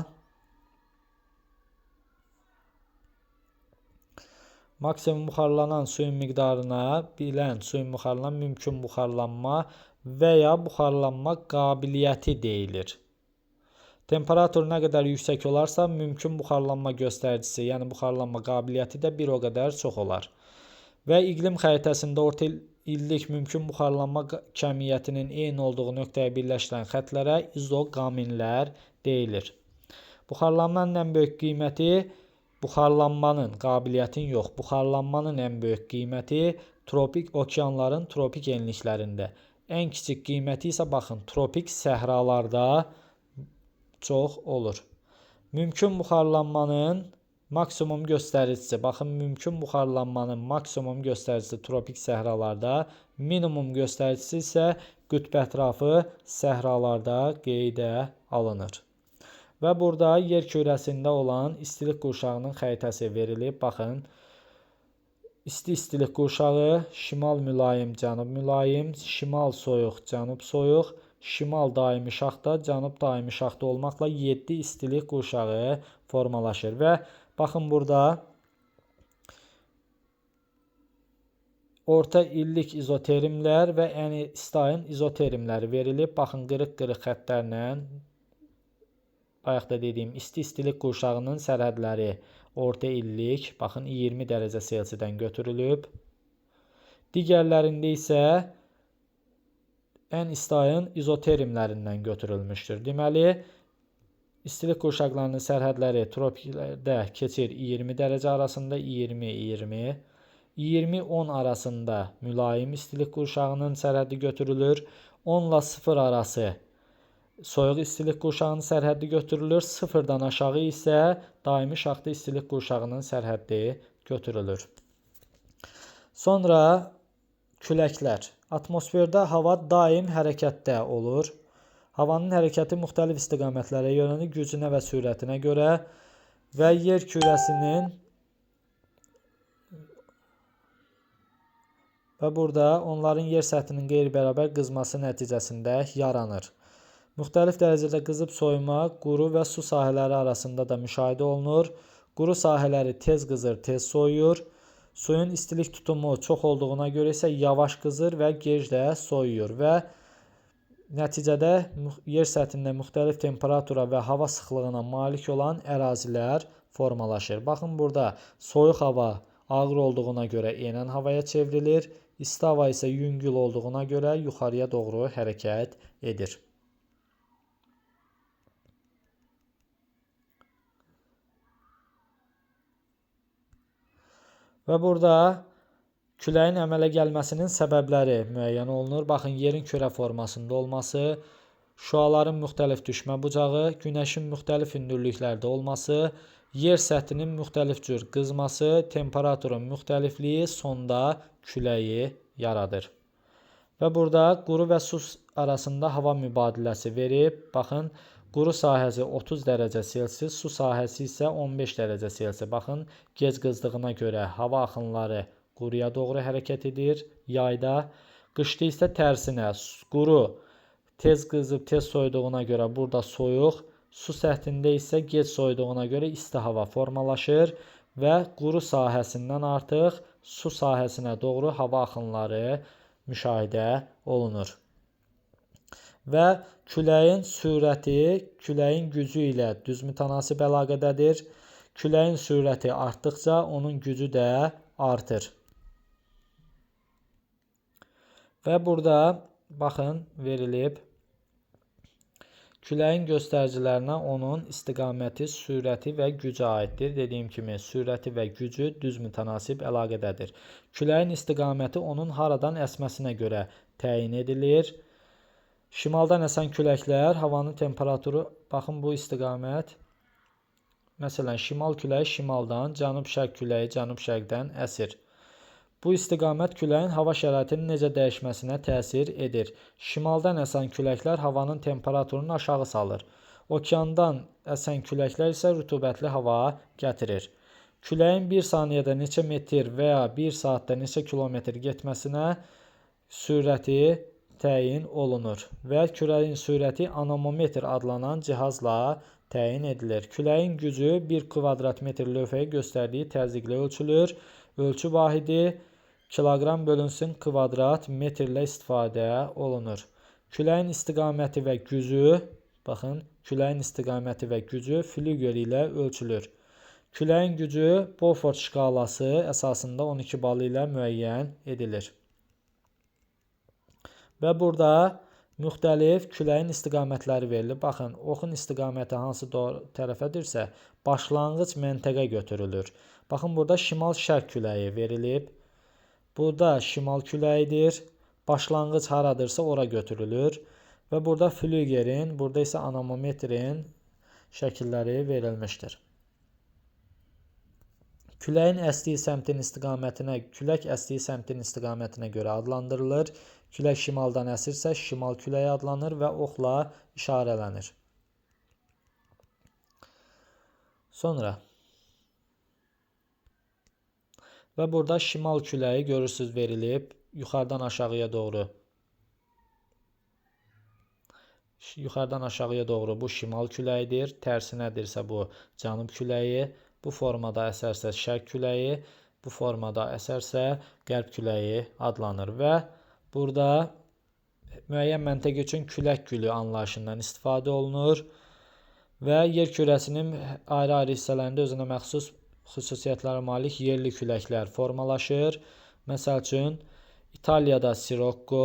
maksimum buxarlanan suyun miqdarına bilən suyun buxarlanan mümkün buxarlanma və ya buxarlanma qabiliyyəti deyilir. Temperatur nə qədər yüksək olarsa, mümkün buxarlanma göstəricisi, yəni buxarlanma qabiliyyəti də bir o qədər çox olar. Və iqlim xəritəsində orta illik mümkün buxarlanma kəmiyyətinin eyni olduğu nöqtəyə birləşdirən xətlərə izoqaminlər deyilir. Buxarlanmanın ən böyük qiyməti buxarlanmanın, qabiliyyətin yox, buxarlanmanın ən böyük qiyməti tropik okeanların tropik enliklərində. Ən kiçik qiyməti isə baxın, tropik səhralarda çox olur. Mümkün buxarlanmanın maksimum göstəricisi, baxın, mümkün buxarlanmanın maksimum göstəricisi tropik səhralarda, minimum göstəricisi isə qütbətrafı səhralarda qeydə alınır. Və burada yer kürəsində olan istilik qurşağının xəritəsi verilib. Baxın, istilik qurşağı, şimal mülayim, cənub mülayim, şimal soyuq, cənub soyuq, şimal daimi şaxta, cənub daimi şaxta olmaqla 7 istilik qurşağı formalaşır. Və baxın, burada orta illik izoterimlər və ən isti ayın izoterimləri verilib. Baxın, qırıq-qırıq xəttlərlə bayaq da dediyim istilik qurşağının sərhədləri orta illik, baxın, 20 dərəcə Selsidən götürülüb. Digərlərində isə ən isti ayın izoterimlərindən götürülmüşdür. Deməli, istilik qurşaqlarının sərhədləri tropiklərdə keçir 20 dərəcə arasında, 20-20. 20-10 arasında mülayim istilik qurşağının sərhədi götürülür. 10 ilə 0 arası soyuq istilik qurşağının sərhəddi götürülür. 0-dan aşağı isə daimi şaxta istilik qurşağının sərhəddi götürülür. Sonra küləklər. Atmosferdə hava daim hərəkətdə olur. Havanın hərəkəti müxtəlif istiqamətlərə yönəlir gücünə və sürətinə görə və yer kürəsinin və burada onların yer səthinin qeyri-bərabər qızması nəticəsində yaranır. Müxtəlif dərəcədə qızıb soyuma, quru və su sahələri arasında da müşahidə olunur. Quru sahələri tez qızır, tez soyuyur. Suyun istilik tutumu çox olduğuna görə isə yavaş qızır və gec də soyuyur və nəticədə yer səthində müxtəlif temperatura və hava sıxlığına malik olan ərazilər formalaşır. Baxın, burada soyuq hava ağır olduğuna görə enən havaya çevrilir, isti hava isə yüngül olduğuna görə yuxarıya doğru hərəkət edir. Və burada küləyin əmələ gəlməsinin səbəbləri müəyyən olunur. Baxın, yerin kürə formasında olması, şüaların müxtəlif düşmə bucağı, günəşin müxtəlif hündürlüklərdə olması, yer səthinin müxtəlif cür qızması, temperaturun müxtəlifliyi sonda küləyi yaradır. Və burada quru və su arasında hava mübadiləsi verib. Baxın, quru sahəsi 30 dərəcə Selsi, su sahəsi isə 15 dərəcə Selsi. Baxın, gec qızdığına görə hava axınları quruya doğru hərəkət edir yayda. Qışda isə tərsinə, quru tez qızıb tez soyuduğuna görə burada soyuq, su səthində isə gec soyuduğuna görə isti hava formalaşır və quru sahəsindən artıq su sahəsinə doğru hava axınları müşahidə olunur. Və küləyin sürəti küləyin gücü ilə düzmütənasib əlaqədədir. Küləyin sürəti artdıqca onun gücü də artır. Və burada baxın, verilib küləyin göstəricilərinə onun istiqaməti, sürəti və gücü aiddir. Dediyim kimi, sürəti və gücü düzmütənasib əlaqədədir. Küləyin istiqaməti onun haradan əsməsinə görə təyin edilir. Şimaldan əsən küləklər, havanın temperaturu, baxın bu istiqamət. Məsələn, şimal küləyi şimaldan, cənub-şərq küləyi cənub-şərqdən əsir. Bu istiqamət küləyin hava şəraitinin necə dəyişməsinə təsir edir. Şimaldan əsən küləklər havanın temperaturunu aşağı salır. Okeandan əsən küləklər isə rütubətli hava gətirir. Küləyin 1 saniyədə neçə metr və ya 1 saatda neçə kilometr getməsinə sürəti təyin olunur və küləyin sürəti anemometr adlanan cihazla təyin edilir. Küləyin gücü 1 kvadrat metr lövhəyə göstərdiyi təzyiqlə ölçülür. Ölçü vahidi kiloqram bölünsün kvadrat metrlə istifadə olunur. Küləyin istiqaməti və gücü, baxın, küləyin istiqaməti və gücü flügel ilə ölçülür. Küləyin gücü Beaufort şkalası əsasında 12 bal ilə müəyyən edilir. Və burada müxtəlif küləyin istiqamətləri verilir. Baxın, oxun istiqaməti hansı tərəfədirsə, başlanğıc məntəqə götürülür. Baxın, burada şimal-şərq küləyi verilib. Burada şimal küləyidir. Başlanğıc haradırsa ora götürülür. Və burada flügelin, burada isə anemometrin şəkilləri verilmişdir. Küləyin əsdiyi səmtin istiqamətinə, külək əsdiyi səmtin istiqamətinə görə adlandırılır. Külək şimaldan əsirsə şimal küləyi adlanır və oxla işarələnir. Sonra və burada şimal küləyi görürsünüz verilib. Yuxarıdan aşağıya doğru. Yuxarıdan aşağıya doğru bu şimal küləyidir. Tərsinədirsə bu cənub küləyi. Bu formada əsərsə şərq küləyi. Bu formada əsərsə qərb küləyi adlanır və burada müəyyən məntəqə üçün külək gülü anlayışından istifadə olunur və yer kürəsinin ayrı-ayrı hissələrində özünə məxsus xüsusiyyətlərə malik yerli küləklər formalaşır. Məsəl üçün, İtaliyada Sirocco,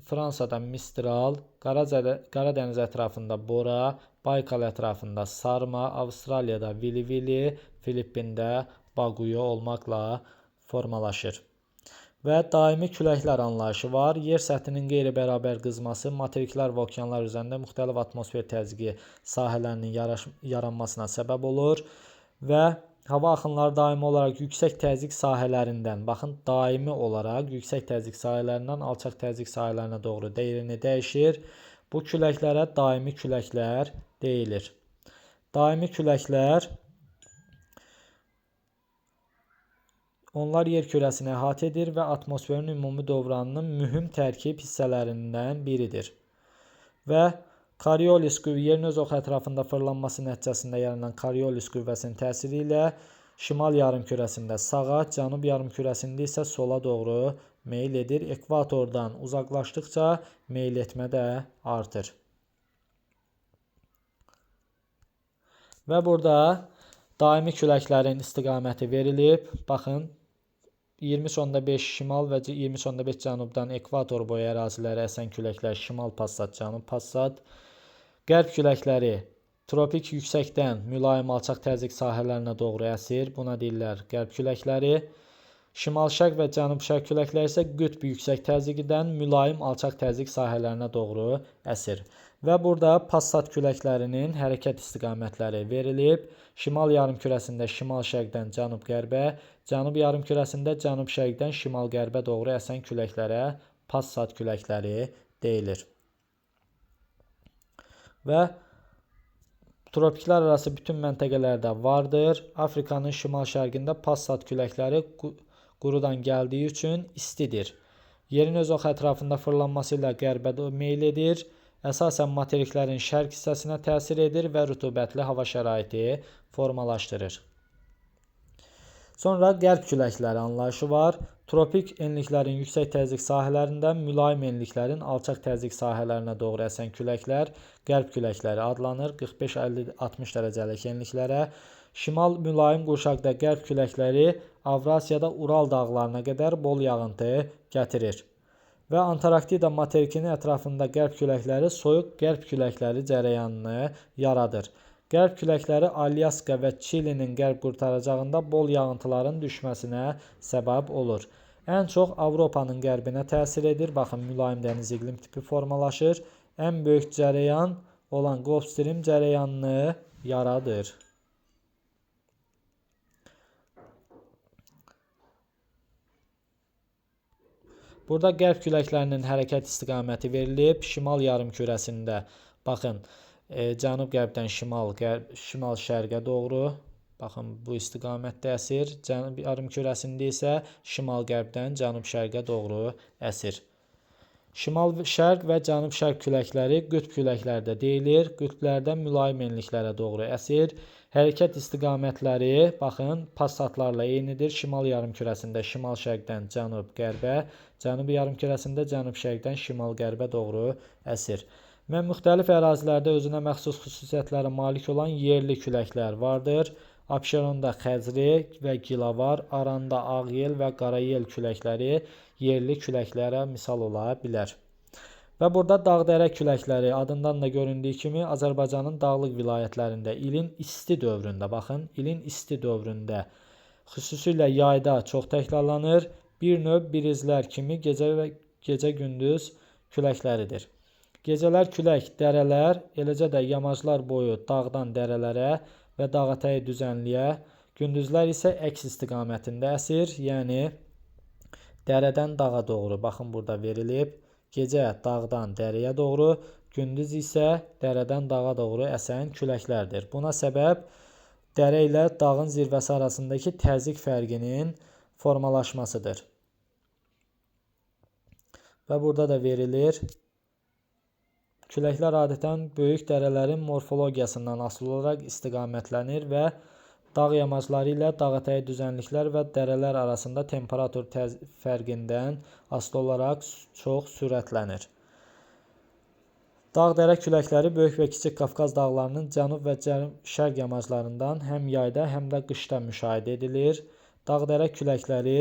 Fransada Mistral, Qaradəniz ətrafında Bora, Baykal ətrafında Sarma, Avstraliyada Vili-Vili, Filippində Baguyo olmaqla formalaşır. Və daimi küləklər anlayışı var. Yer səthinin qeyri-bərabər qızması, materiklər və okeanlar üzərində müxtəlif atmosfer təzyiqi sahələrinin yaranmasına səbəb olur və hava axınları daimi olaraq yüksək təzyiq sahələrindən, baxın, daimi olaraq yüksək təzyiq sahələrindən alçaq təzyiq sahələrinə doğru yerini dəyişir. Bu küləklərə daimi küləklər deyilir. Daimi küləklər onlar yer kürəsini əhatə edir və atmosferin ümumi dövranının mühüm tərkib hissələrindən biridir. Və Coriolis qüvvəsi yerin öz oxu ətrafında fırlanması nəticəsində yaranan Coriolis qüvvəsinin təsiri ilə şimal yarımkürəsində sağa, cənub yarımkürəsində isə sola doğru meyl edir. Ekvatordan uzaqlaşdıqca meyl etmə də artır. Və burada daimi küləklərin istiqaməti verilib. Baxın, 20,5 şimal və 20,5 cənubdan ekvator boyu ərazilərə əsən küləklər şimal passat, cənub passat. Qərb küləkləri tropik yüksəkdən mülayim alçaq təzyiq sahələrinə doğru əsir. Buna deyirlər qərb küləkləri. Şimal-şərq və cənub-şərq küləkləri isə qütb yüksək təzyiqdən mülayim alçaq təzyiq sahələrinə doğru əsir. Və burada passat küləklərinin hərəkət istiqamətləri verilib. Şimal yarımkürəsində şimal-şərqdən cənub-qərbə, cənub yarımkürəsində cənub-şərqdən şimal-qərbə doğru əsən küləklərə passat küləkləri deyilir. Və tropiklər arası bütün məntəqələrdə vardır. Afrikanın şimal-şərqində passat küləkləri qurudan gəldiyi üçün istidir. Yerin öz ox ətrafında fırlanması ilə qərbə meyl edir. Əsasən materiklərin şərq hissəsinə təsir edir və rütubətli hava şəraiti formalaşdırır. Sonra qərb küləkləri anlayışı var. Tropik enliklərin yüksək təzyiq sahələrində mülayim enliklərin alçaq təzyiq sahələrinə doğru əsən küləklər qərb küləkləri adlanır. 45-50-60 dərəcəlik enliklərə. Şimal mülayim qurşaqda qərb küləkləri Avrasiyada Ural dağlarına qədər bol yağıntı gətirir. Və Antarktida materikinin ətrafında qərb küləkləri soyuq qərb küləkləri cərəyanını yaradır. Qərb küləkləri Alyaska və Çilinin qərb qurtaracağında bol yağıntıların düşməsinə səbəb olur. Ən çox Avropanın qərbinə təsir edir. Baxın, mülayim dəniz iqlim tipi formalaşır. Ən böyük cərəyan olan Gulf Stream cərəyanını yaradır. Burada qərb küləklərinin hərəkət istiqaməti verilib. Şimal yarımkürəsində, baxın, cənub-qərbdən şimal-şərqə doğru, baxın, bu istiqamətdə əsir. Cənub yarımkürəsində isə şimal-qərbdən cənub-şərqə doğru əsir. Şimal-şərq və cənub-şərq küləkləri qütb küləklərdə deyilir. Qütblərdən mülayim enliklərə doğru əsir. Hərəkət istiqamətləri, baxın, passatlarla eynidir. Şimal yarımkürəsində şimal-şərqdən cənub-qərbə, cənub yarımkürəsində cənub-şərqdən şimal-qərbə doğru əsir. Və müxtəlif ərazilərdə özünə məxsus xüsusiyyətlərə malik olan yerli küləklər vardır. Abşeronda Xəzri və Gilavar, Aranda Ağyel və Qarayel küləkləri yerli küləklərə misal ola bilər. Və burada dağ-dərə küləkləri adından da göründüyü kimi Azərbaycanın dağlıq vilayətlərində ilin isti dövründə, baxın, ilin isti dövründə xüsusilə yayda çox təkrarlanır. Bir növ birizlər kimi gecə-gündüz küləkləridir. Gecələr külək dərələr, eləcə də yamaclar boyu dağdan dərələrə və dağətəyi düzənliyə, gündüzlər isə əks istiqamətində əsir, yəni dərədən dağa doğru, baxın burada verilib, gecə dağdan dərəyə doğru, gündüz isə dərədən dağa doğru əsən küləklərdir. Buna səbəb dərə ilə dağın zirvəsi arasındakı təzyiq fərqinin formalaşmasıdır. Və burada da verilir, küləklər adətən böyük dərələrin morfologiyasından asılı olaraq istiqamətlənir və dağ yamacları ilə dağətəyi düzənliklər və dərələr arasında temperatur fərqindən asılı olaraq çox sürətlənir. Dağ-dərə küləkləri Böyük və Kiçik Qafqaz dağlarının cənub və şərq yamaclarından həm yayda, həm də qışda müşahidə edilir. Dağ-dərə küləkləri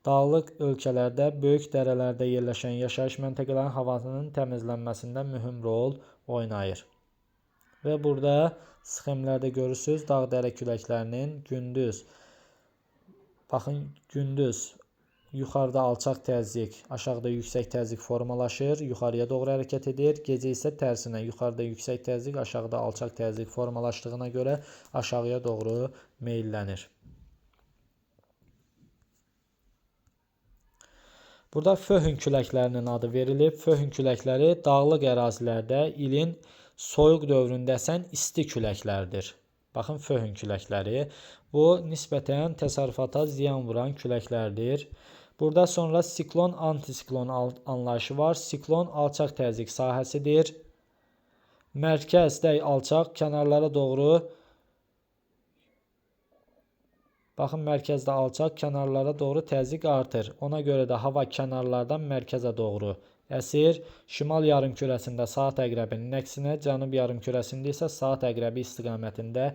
dağlıq ölkələrdə, böyük dərələrdə yerləşən yaşayış məntəqələrinin havanın təmizlənməsində mühüm rol oynayır. Və burada sxemlərdə görürsünüz dağ-dərə küləklərinin gündüz, baxın, gündüz yuxarıda alçaq təzyiq, aşağıda yüksək təzyiq formalaşır, yuxarıya doğru hərəkət edir. Gecə isə tərsinə, yuxarıda yüksək təzyiq, aşağıda alçaq təzyiq formalaşdığına görə aşağıya doğru meyllənir. Burada föhn küləklərinin adı verilib. Föhn küləkləri dağlıq ərazilərdə ilin soyuq dövründə əsən isti küləklərdir. Baxın, föhn küləkləri. Bu, nisbətən təsərrüfata ziyan vuran küləklərdir. Burada sonra siklon, antisiklon anlayışı var. Siklon alçaq təzyiq sahəsidir. Mərkəzdə alçaq, kənarlara doğru Baxın, mərkəzdə alçaq, kənarlara doğru təzyiq artır. Ona görə də hava kənarlardan mərkəzə doğru əsir. Şimal yarımkürəsində saat əqrəbinin əksinə, cənub yarımkürəsində isə saat əqrəbi istiqamətində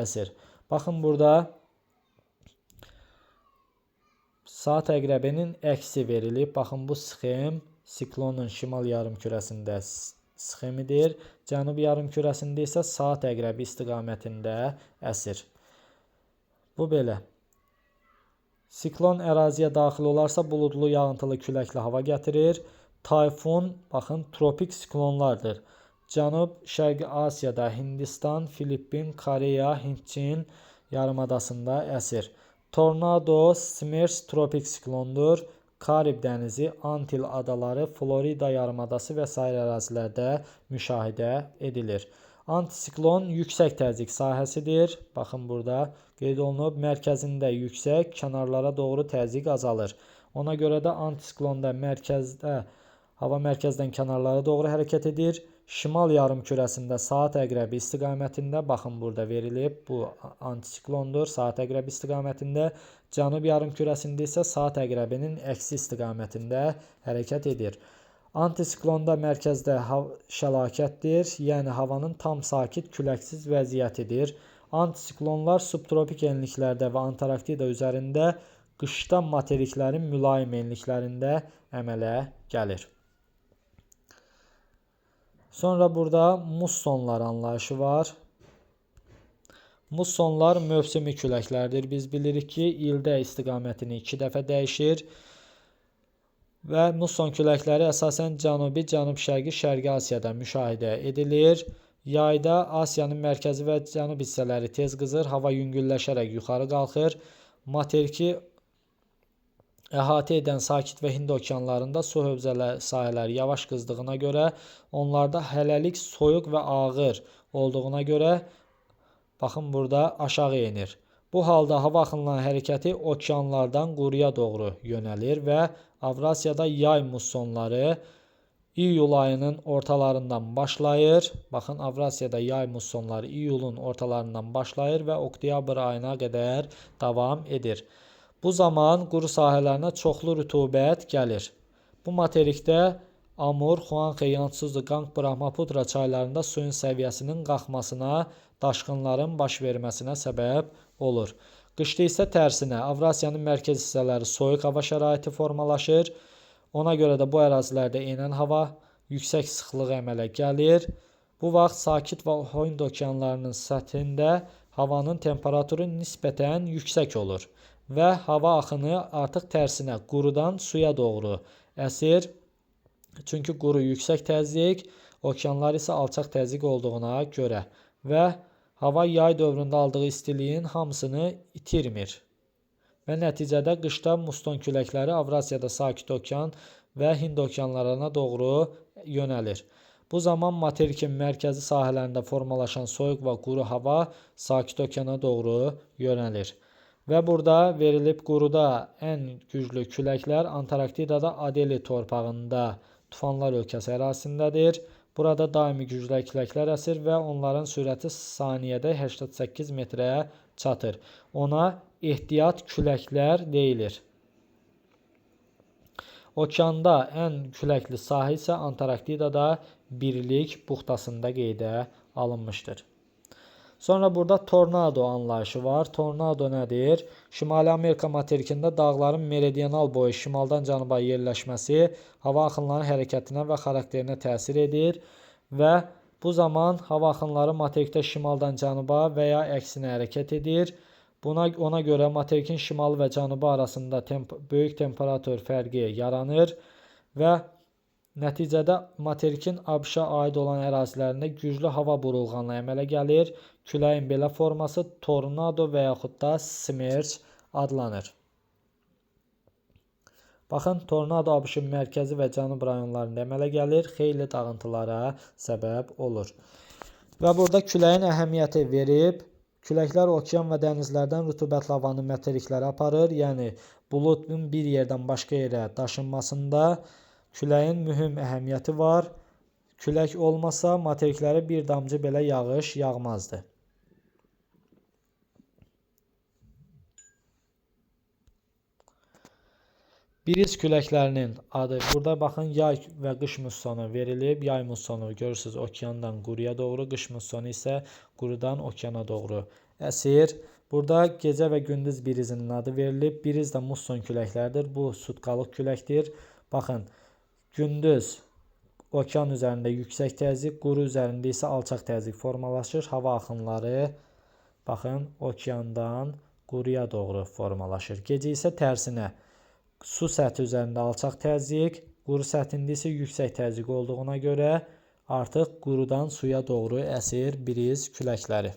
əsir. Baxın, burada saat əqrəbinin əksi verilib. Baxın, bu sxem siklonun şimal yarımkürəsində sxemidir. Cənub yarımkürəsində isə saat əqrəbi istiqamətində əsir. Bu belə. Siklon əraziyə daxil olarsa buludlu, yağıntılı, küləkli hava gətirir. Tayfun, baxın, tropik siklonlardır. Cənub-Şərqi Asiyada, Hindistan, Filippin, Koreya, Hind-Çin yarımadasında əsir. Tornado, Smerç tropik siklondur. Karib dənizi, Antil adaları, Florida yarımadası və sair ərazilərdə müşahidə edilir. Antisiklon yüksək təzyiq sahəsidir. Baxın, burada qeyd olunub, mərkəzində yüksək, kənarlara doğru təzyiq azalır. Ona görə də antisiklonda hava mərkəzdən kənarlara doğru hərəkət edir. Şimal yarımkürəsində saat əqrəbi istiqamətində, baxın, burada verilib, bu antisiklondur, saat əqrəbi istiqamətində. Cənub yarımkürəsində isə saat əqrəbinin əksi istiqamətində hərəkət edir. Antisiklonda mərkəzdə şəlakətdir, yəni havanın tam sakit, küləksiz vəziyyətidir. Antisiklonlar subtropik enliklərdə və Antarktida üzərində, qışda materiklərin mülayim enliklərində əmələ gəlir. Sonra burada mussonlar anlayışı var. Mussonlar mövsümi küləklərdir. Biz bilirik ki, ildə istiqamətini 2 dəfə dəyişir. Və musson küləkləri əsasən cənubi, cənub-şərqi, Şərqi Asiyada müşahidə edilir. Yayda Asiyanın mərkəzi və cənub hissələri tez qızır, hava yüngülləşərək yuxarı qalxır. Materiki əhatə edən Sakit və Hind okeanlarında su sahələri yavaş qızdığına görə, onlarda hələlik soyuq və ağır olduğuna görə, baxın, burada aşağı enir. Bu halda hava axınlarının hərəkəti okeanlardan quruya doğru yönəlir və Avrasiyada yay mussonları iyul ayının ortalarından başlayır. Baxın, Avrasiyada yay mussonları iyulun ortalarından başlayır və oktyabr ayına qədər davam edir. Bu zaman quru sahələrinə çoxlu rütubət gəlir. Bu materikdə Amur, Xuanxe, Yansuzi, Qanq, Brahmaputra çaylarında suyun səviyyəsinin qalxmasına, daşqınların baş verməsinə səbəb olur. Qışda isə tərsinə, Avrasiyanın mərkəz hissələri soyuq hava şəraiti formalaşır. Ona görə də bu ərazilərdə enən hava yüksək sıxlıq əmələ gəlir. Bu vaxt Sakit və Hind okeanlarının səthində havanın temperaturu nisbətən yüksək olur və hava axını artıq tərsinə, qurudan suya doğru əsir. Çünki quru yüksək təzyiq, okeanlar isə alçaq təzyiq olduğuna görə və hava yay dövründə aldığı istiliyin hamısını itirmir. Və nəticədə qışda musson küləkləri Avrasiyada Sakit okean və Hind okeanlarına doğru yönəlir. Bu zaman materikin mərkəzi sahələrində formalaşan soyuq və quru hava Sakit okeana doğru yönəlir. Və burada verilib quruda ən güclü küləklər Antarktidada Adeli torpağında Tufanlar ölkəsi ərazisindədir. Burada daimi güclü küləklər əsir və onların sürəti saniyədə 88 metrə çatır. Ona ehtiyat küləklər deyilir. Okeanda ən küləkli sahə isə Antarktidada Birlik buxtasında qeydə alınmışdır. Sonra burada tornado anlayışı var. Tornado nədir? Şimali Amerika materikində dağların meridional boyu şimaldan cənuba yerləşməsi hava axınlarının hərəkətinə və xarakterinə təsir edir və bu zaman hava axınları materikdə şimaldan cənuba və ya əksinə hərəkət edir. Ona görə materikin şimalı və cənubu arasında böyük temperatur fərqi yaranır və nəticədə materikin ABŞ-a aid olan ərazilərində güclü hava burulğanlığı əmələ gəlir. Küləyin belə forması tornado və yaxud da smerç adlanır. Baxın, tornado ABŞ-ın mərkəzi və cənub rayonlarında əmələ gəlir, xeyli dağıntılara səbəb olur. Və burada küləyin əhəmiyyəti verib, küləklər okean və dənizlərdən rütubətli havanı materiklərə aparır, yəni buludun bir yerdən başqa yerə daşınmasında küləyin mühüm əhəmiyyəti var. Külək olmasa materiklərə bir damcı belə yağış yağmazdı. Biriz küləklərinin adı. Burada baxın, yay və qış mussonu verilib. Yay mussonu görürsünüz okeandan quruya doğru, qış mussonu isə qurudan okeana doğru əsir. Burada gecə və gündüz birizinin adı verilib. Biriz də musson küləklərdir. Bu sutkalıq küləkdir. Baxın, gündüz okean üzərində yüksək təzyiq, quru üzərində isə alçaq təzyiq formalaşır. Hava axınları, baxın, okeandan quruya doğru formalaşır. Gecə isə tərsinə, su səthi üzərində alçaq təzyiq, quru səthində isə yüksək təzyiq olduğuna görə artıq qurudan suya doğru əsir biriz küləkləri.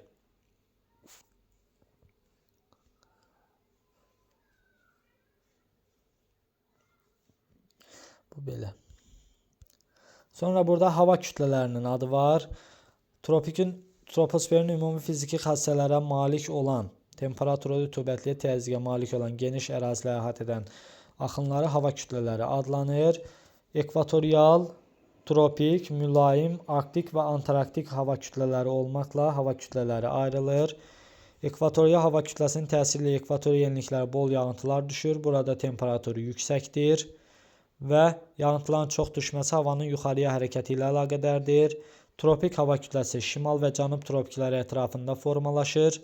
Bu belə. Sonra burada hava kütlələrinin adı var. Troposferin ümumi fiziki xassələrə malik olan, temperatura, rütubətliyə, təzyiqə malik olan geniş əraziləri əhatə edən axınları hava kütlələri adlanır. Ekvatorial, tropik, mülayim, arktik və antarktik hava kütlələri olmaqla hava kütlələri ayrılır. Ekvatorial hava kütləsinin təsiri ilə ekvator yenilikləri bol yağıntılar düşür. Burada temperaturu yüksəkdir və yağıntıların çox düşməsi havanın yuxarıya hərəkəti ilə əlaqədardır. Tropik hava kütləsi şimal və cənub tropikləri ətrafında formalaşır.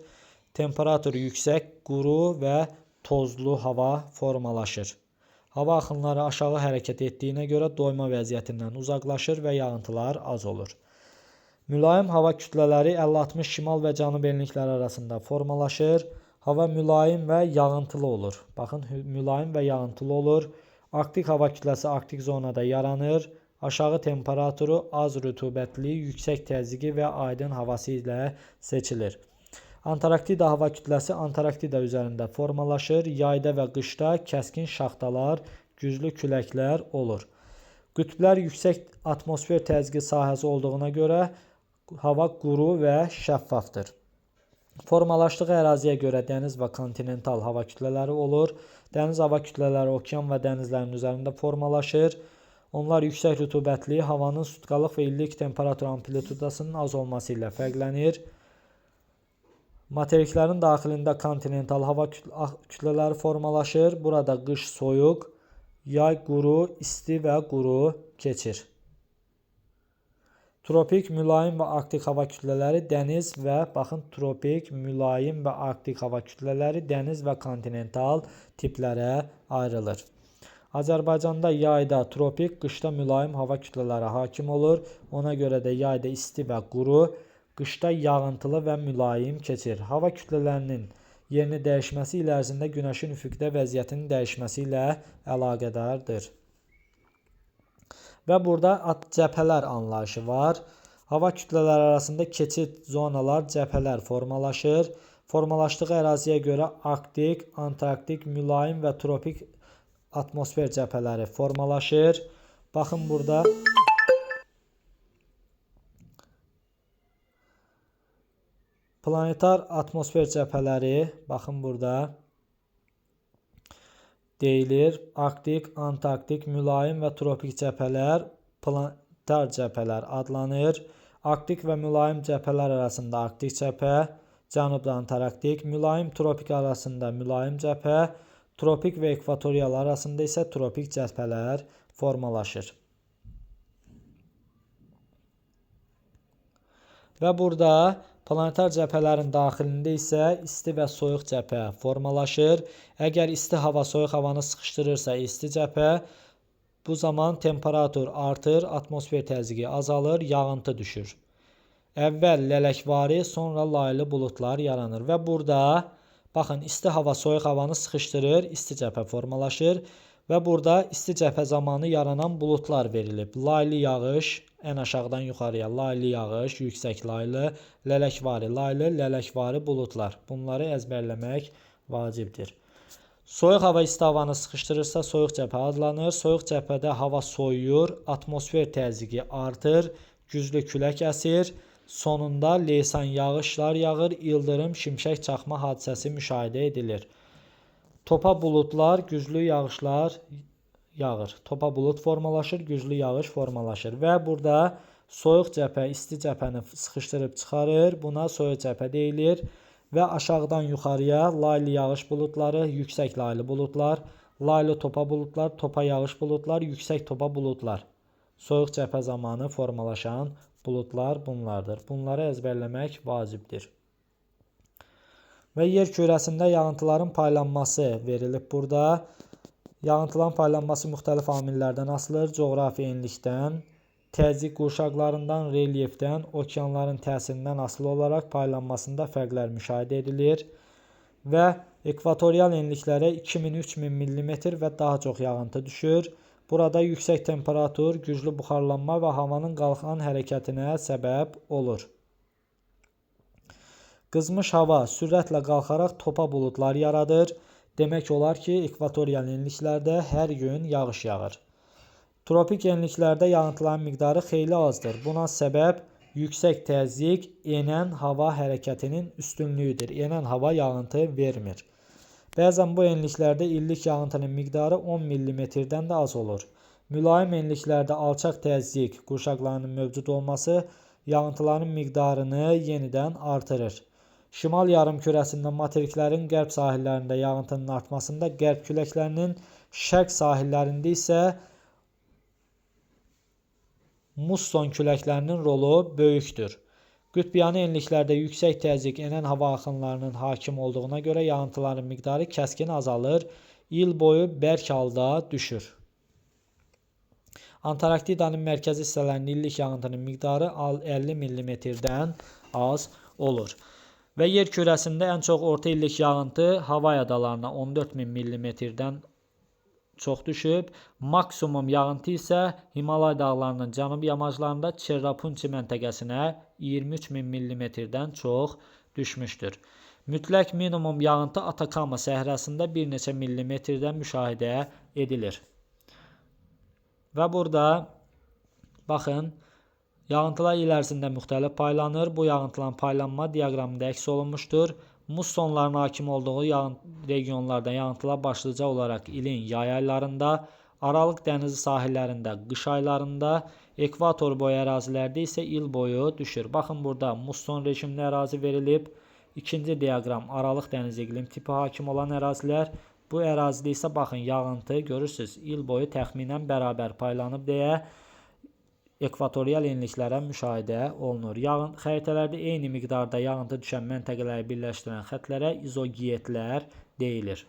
Temperaturu yüksək, quru və tozlu hava formalaşır. Hava axınları aşağı hərəkət etdiyinə görə doyma vəziyyətindən uzaqlaşır və yağıntılar az olur. Mülayim hava kütlələri 50-60 şimal və cənub enlikləri arasında formalaşır. Hava mülayim və yağıntılı olur. Baxın, mülayim və yağıntılı olur. Arktik hava kütləsi arktik zonada yaranır. Aşağı temperaturu, az rütubətli, yüksək təzyiqi və aydın havası ilə seçilir. Antarktida hava kütləsi Antarktida üzərində formalaşır. Yayda və qışda kəskin şaxtalar, güclü küləklər olur. Qütblər yüksək atmosfer təzyiqi sahəsi olduğuna görə hava quru və şəffafdır. Formalaşdığı əraziyə görə dəniz və kontinental hava kütlələri olur. Dəniz hava kütlələri okean və dənizlərin üzərində formalaşır. Onlar yüksək rütubətli, havanın sutkalıq və illik temperatur amplitudasının az olması ilə fərqlənir. Materiklərin daxilində kontinental hava kütlələri formalaşır. Burada qış soyuq, yay quru, isti və quru keçir. Tropik, mülayim və arktik hava kütlələri dəniz və tropik, mülayim və arktik hava kütlələri dəniz və kontinental tiplərə ayrılır. Azərbaycanda yayda tropik, qışda mülayim hava kütlələri hakim olur. Ona görə də yayda isti və quru, qışda yağıntılı və mülayim keçir. Hava kütlələrinin yerini dəyişməsi il ərzində günəşin üfüqdə vəziyyətinin dəyişməsi ilə əlaqədardır. Və burada cəbhələr anlayışı var. Hava kütlələri arasında keçid zonalar, cəbhələr formalaşır. Formalaşdığı əraziyə görə arktik, antarktik, mülayim və tropik atmosfer cəbhələri formalaşır. Baxın burada. Planetar atmosfer cəbhələri, baxın burada deyilir. Arktik, antarktik, mülayim və tropik cəbhələr planetar cəbhələr adlanır. Arktik və mülayim cəbhələr arasında arktik cəbhə, cənubda antarktik, mülayim tropik arasında mülayim cəbhə, tropik və ekvatorial arasında isə tropik cəbhələr formalaşır. Və burada planetar cəbhələrin daxilində isə isti və soyuq cəbhə formalaşır. Əgər isti hava soyuq havanı sıxışdırırsa isti cəbhə, bu zaman temperatur artır, atmosfer təzyiqi azalır, yağıntı düşür. Əvvəl lələkvari, sonra laylı buludlar yaranır. Və burada, baxın, isti hava soyuq havanı sıxışdırır, isti cəbhə formalaşır. Və burada isti cəbhə zamanı yaranan buludlar verilib. Laylı yağış, ən aşağıdan yuxarıya laylı yağış, yüksək laylı, lələkvari buludlar. Bunları əzbərləmək vacibdir. Soyuq hava isti havanı sıxışdırırsa soyuq cəbhə adlanır. Soyuq cəbhədə hava soyuyur, atmosfer təzyiqi artır, güclü külək əsir. Sonunda leysan yağışlar yağır, ildırım, şimşək çaxma hadisəsi müşahidə edilir. Topa buludlar, güclü yağışlar yağır. Topa bulud formalaşır, güclü yağış formalaşır. Və burada soyuq cəbhə isti cəbhəni sıxışdırıb çıxarır. Buna soyuq cəbhə deyilir. Və aşağıdan yuxarıya laylı yağış buludları, yüksək laylı buludlar, laylı topa bulutlar, topa yağış bulutlar, yüksək topa bulutlar. Soyuq cəbhə zamanı formalaşan bulutlar bunlardır. Bunları əzbərləmək vacibdir. Və yer kürəsində yağıntıların paylanması verilib burada. Yağıntıların paylanması müxtəlif amillərdən asılıdır. Coğrafi enlikdən, təzyiq qurşaqlarından, relyefdən, okeanların təsirindən asılı olaraq paylanmasında fərqlər müşahidə edilir. Və ekvatorial enliklərə 2000-3000 mm və daha çox yağıntı düşür. Burada yüksək temperatur, güclü buxarlanma və havanın qalxan hərəkətinə səbəb olur. Qızmış hava sürətlə qalxaraq topa buludlar yaradır. Demək olar ki, ekvatorial enliklərdə hər gün yağış yağır. Tropik enliklərdə yağıntıların miqdarı xeyli azdır. Buna səbəb yüksək təzyiq, enən hava hərəkətinin üstünlüyüdür. Enən hava yağıntı vermir. Bəzən bu enliklərdə illik yağıntının miqdarı 10 mm-dən də az olur. Mülayim enliklərdə alçaq təzyiq qurşaqlarının mövcud olması yağıntıların miqdarını yenidən artırır. Şimal yarımkürəsində materiklərin qərb sahillərində yağıntının artmasında, qərb küləklərinin şərq sahillərində isə musson küləklərinin rolu böyükdür. Qütbyanı enliklərdə yüksək təzyiq enən hava axınlarının hakim olduğuna görə yağıntıların miqdarı kəskin azalır, il boyu bərk halda düşür. Antarktidanın mərkəzi hissələrinin illik yağıntının miqdarı 50 mm-dən az olur. Və yer kürəsində ən çox orta illik yağıntı Havay adalarına 14.000 mm-dən çox düşüb. Maksimum yağıntı isə Himalay dağlarının cənub yamaclarında Çerrapunçi məntəqəsinə 23.000 mm-dən çox düşmüşdür. Mütləq minimum yağıntı Atakama səhrasında bir neçə millimetrdən müşahidə edilir. Və burada baxın, yağıntılar il ərzində müxtəlif paylanır. Bu yağıntıların paylanma diaqramında əks olunmuşdur. Mussonların hakim olduğu regionlarda yağıntılar başlıca olaraq ilin yay aylarında, Aralıq dənizi sahillərində qış aylarında, ekvator boyu ərazilərdə isə il boyu düşür. Baxın, burada musson rejimli ərazi verilib. İkinci diaqram Aralıq dənizi iqlim tipi hakim olan ərazilər. Bu ərazidə isə baxın, yağıntı görürsünüz, il boyu təxminən bərabər paylanıb deyə ekvatorial enliklərə müşahidə olunur. Xəritələrdə eyni miqdarda yağıntı düşən məntəqələri birləşdirən xətlərə izoqiyetlər deyilir.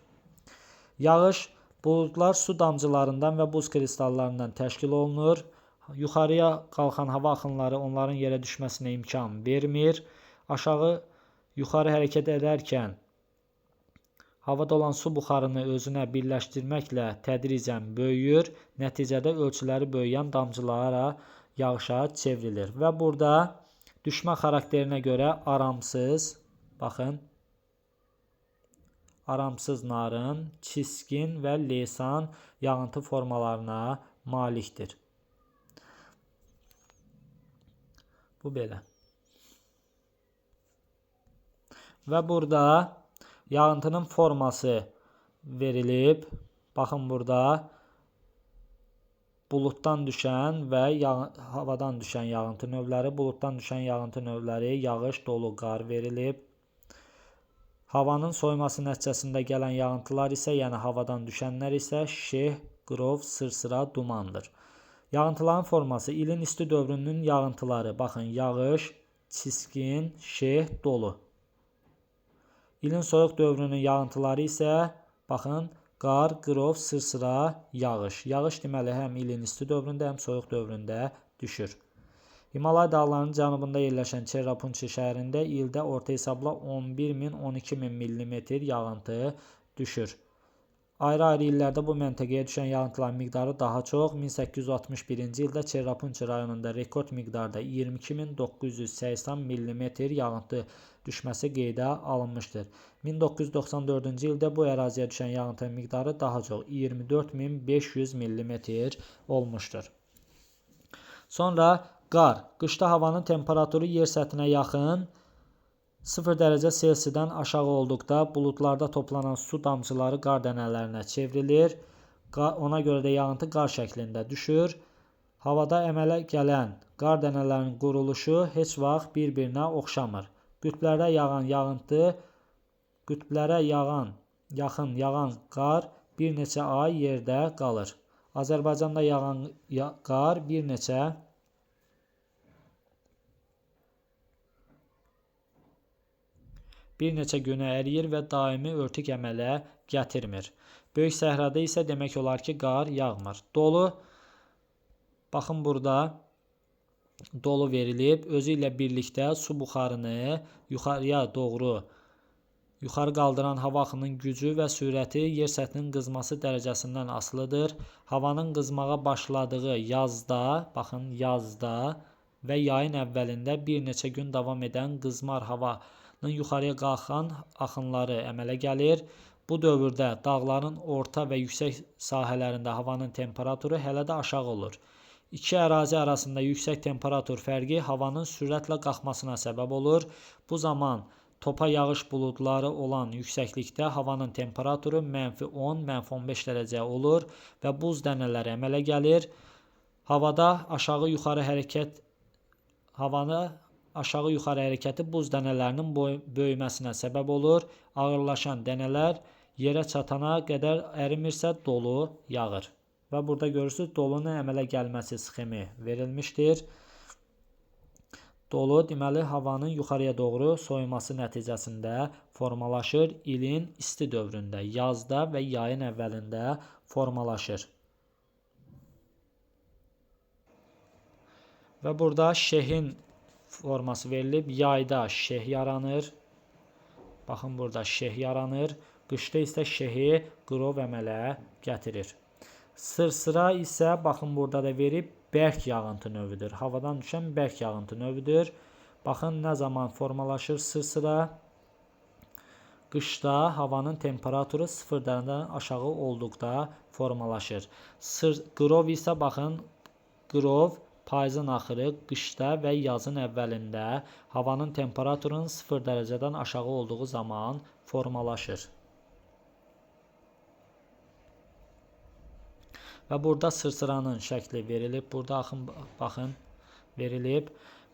Yağış buludlar su damcılarından və buz kristallarından təşkil olunur. Yuxarıya qalxan hava axınları onların yerə düşməsinə imkan vermir. Yuxarı hərəkət edərkən havada olan su buxarını özünə birləşdirməklə tədricən böyüyür. Nəticədə ölçüləri böyüyən damcılara yağışa çevrilir. Və burada düşmə xarakterinə görə aramsız, baxın, aramsız narın, çiskin və leysan yağıntı formalarına malikdir. Bu belə. Və burada yağıntının forması verilib. Baxın, burada buluddan düşən və havadan düşən yağıntı növləri, buluddan düşən yağıntı növləri, yağış, dolu, qar verilib. Havanın soyuması nəticəsində gələn yağıntılar isə, yəni havadan düşənlər isə şeh, qrov, sırsıra, dumandır. Yağıntıların forması ilin isti dövrünün yağıntıları, baxın, yağış, çiskin, şeh, dolu. İlin soyuq dövrünün yağıntıları isə, baxın, qar, qrov, sırsıra, yağış. Yağış deməli həm ilin isti dövründə, həm soyuq dövründə düşür. Himalay dağlarının cənubunda yerləşən Çerrapunçi şəhərində ildə orta hesabla 11.000-12.000 mm yağıntı düşür. Ayrı-ayrı illərdə bu məntəqəyə düşən yağıntıların miqdarı daha çox. 1861-ci ildə Çerrapunçi rayonunda rekord miqdarda 22.980 mm yağıntı düşməsi qeydə alınmışdır. 1994-cü ildə bu əraziyə düşən yağıntının miqdarı daha çox 24.500 mm olmuşdur. Sonra qar. Qışda havanın temperaturu yer səthinə yaxın 0 dərəcə Selsidən aşağı olduqda buludlarda toplanan su damcıları qar dənələrinə çevrilir. Ona görə də yağıntı qar şəklində düşür. Havada əmələ gələn qar dənələrinin quruluşu heç vaxt bir-birinə oxşamır. Qütblərə yaxın yağan qar bir neçə ay yerdə qalır. Azərbaycanda yağan qar bir neçə günə əriyir və daimi örtük əmələ gətirmir. Böyük səhrada isə demək olar ki, qar yağmır. Dolu, baxın burada dolu verilib, özü ilə birlikdə su buxarını yuxarı qaldıran hava axının gücü və sürəti yer səthinin qızması dərəcəsindən asılıdır. Havanın qızmağa başladığı yazda, baxın yazda və yayın əvvəlində bir neçə gün davam edən qızmar havanın yuxarıya qalxan axınları əmələ gəlir. Bu dövrdə dağların orta və yüksək sahələrində havanın temperaturu hələ də aşağı olur. İki ərazi arasında yüksək temperatur fərqi havanın sürətlə qalxmasına səbəb olur. Bu zaman topa yağış buludları olan yüksəklikdə havanın temperaturu -10, -15 dərəcə olur və buz dənələri əmələ gəlir. Havada aşağı-yuxarı hərəkəti buz dənələrinin böyüməsinə səbəb olur. Ağırlaşan dənələr yerə çatana qədər ərimirsə dolu yağır. Və burada görürsünüz, dolunun əmələ gəlməsi sxemi verilmişdir. Dolu, deməli, havanın yuxarıya doğru soyuması nəticəsində formalaşır. İlin isti dövründə, yazda və yayın əvvəlində formalaşır. Və burada şehin forması verilib. Yayda şeh yaranır. Baxın, burada şeh yaranır. Qışda isə şehi qırov əmələ gətirir. Sırsıra isə, baxın, burada da verib, bərk yağıntı növüdür. Havadan düşən bərk yağıntı növüdür. Baxın, nə zaman formalaşır sırsıra? Qışda havanın temperaturu 0 dərəcədən aşağı olduqda formalaşır. Qırov isə, baxın, qırov payızın axırı, qışda və yazın əvvəlində havanın temperaturunun 0 dərəcədən aşağı olduğu zaman formalaşır. Və burada sırsıranın şəkli verilib. Burada baxın, verilib.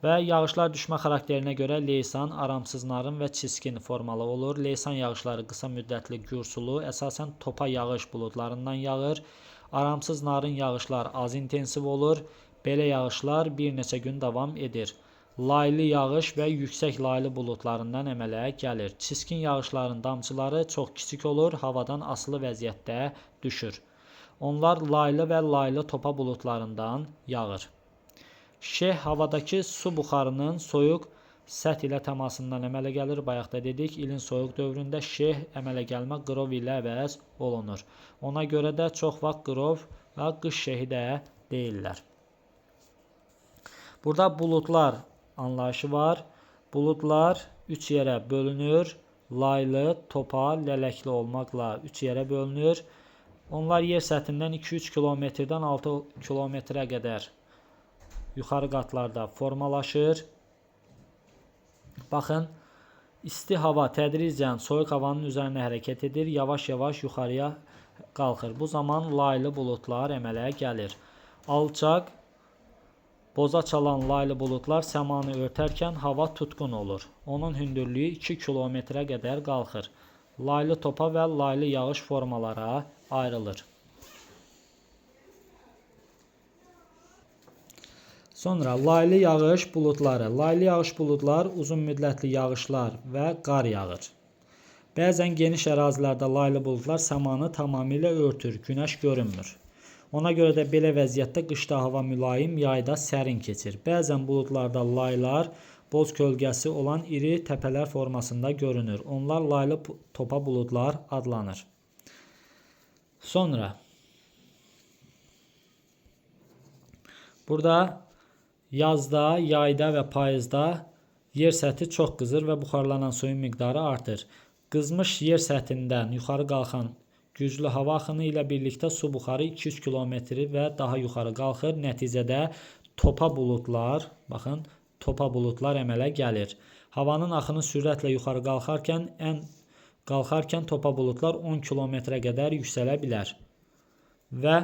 Və yağışlar düşmə xarakterinə görə leysan, aramsız narın və çiskin formalı olur. Leysan yağışları qısa müddətli gürsulu, əsasən topa yağış buludlarından yağır. Aramsız narın yağışlar az intensiv olur. Belə yağışlar bir neçə gün davam edir. Laylı yağış və yüksək laylı buludlarından əmələ gəlir. Çiskin yağışların damcıları çox kiçik olur, havadan asılı vəziyyətdə düşür. Onlar laylı və laylı topa buludlarından yağır. Şeh havadakı su buxarının soyuq səth ilə təmasından əmələ gəlir. Bayaq da dedik, ilin soyuq dövründə şeh əmələ gəlmə qırov ilə əvəz olunur. Ona görə də çox vaxt qırov və qış şehi də deyirlər. Burada buludlar anlayışı var. Buludlar 3 yerə bölünür. Laylı, topa, lələkli olmaqla 3 yerə bölünür. Onlar yer səthindən 2-3 kilometrdən 6 kilometrə qədər yuxarı qatlarda formalaşır. Baxın, isti hava tədricən soyuq havanın üzərinə hərəkət edir, yavaş-yavaş yuxarıya qalxır. Bu zaman laylı buludlar əmələ gəlir. Alçaq, boza çalan laylı buludlar səmanı örtərkən hava tutqun olur. Onun hündürlüyü 2 kilometrə qədər qalxır. Laylı topa və laylı yağış formalara ayrılır. Sonra laylı yağış buludları. Laylı yağış buludlar uzun müddətli yağışlar və qar yağır. Bəzən geniş ərazilərdə laylı buludlar səmanı tamamilə örtür, günəş görünmür. Ona görə də belə vəziyyətdə qışda hava mülayim, yayda sərin keçir. Bəzən buludlarda laylar boz kölgəsi olan iri təpələr formasında görünür. Onlar laylı topa buludlar adlanır. Sonra burada yazda, yayda və payızda yer səthi çox qızır və buxarlanan suyun miqdarı artır. Qızmış yer səthindən yuxarı qalxan güclü hava axını ilə birlikdə su buxarı 2-3 kilometr və daha yuxarı qalxır. Nəticədə topa buludlar, baxın, topa buludlar əmələ gəlir. Havanın axını sürətlə yuxarı qalxarkən topa buludlar 10 kilometrə qədər yüksələ bilər. Və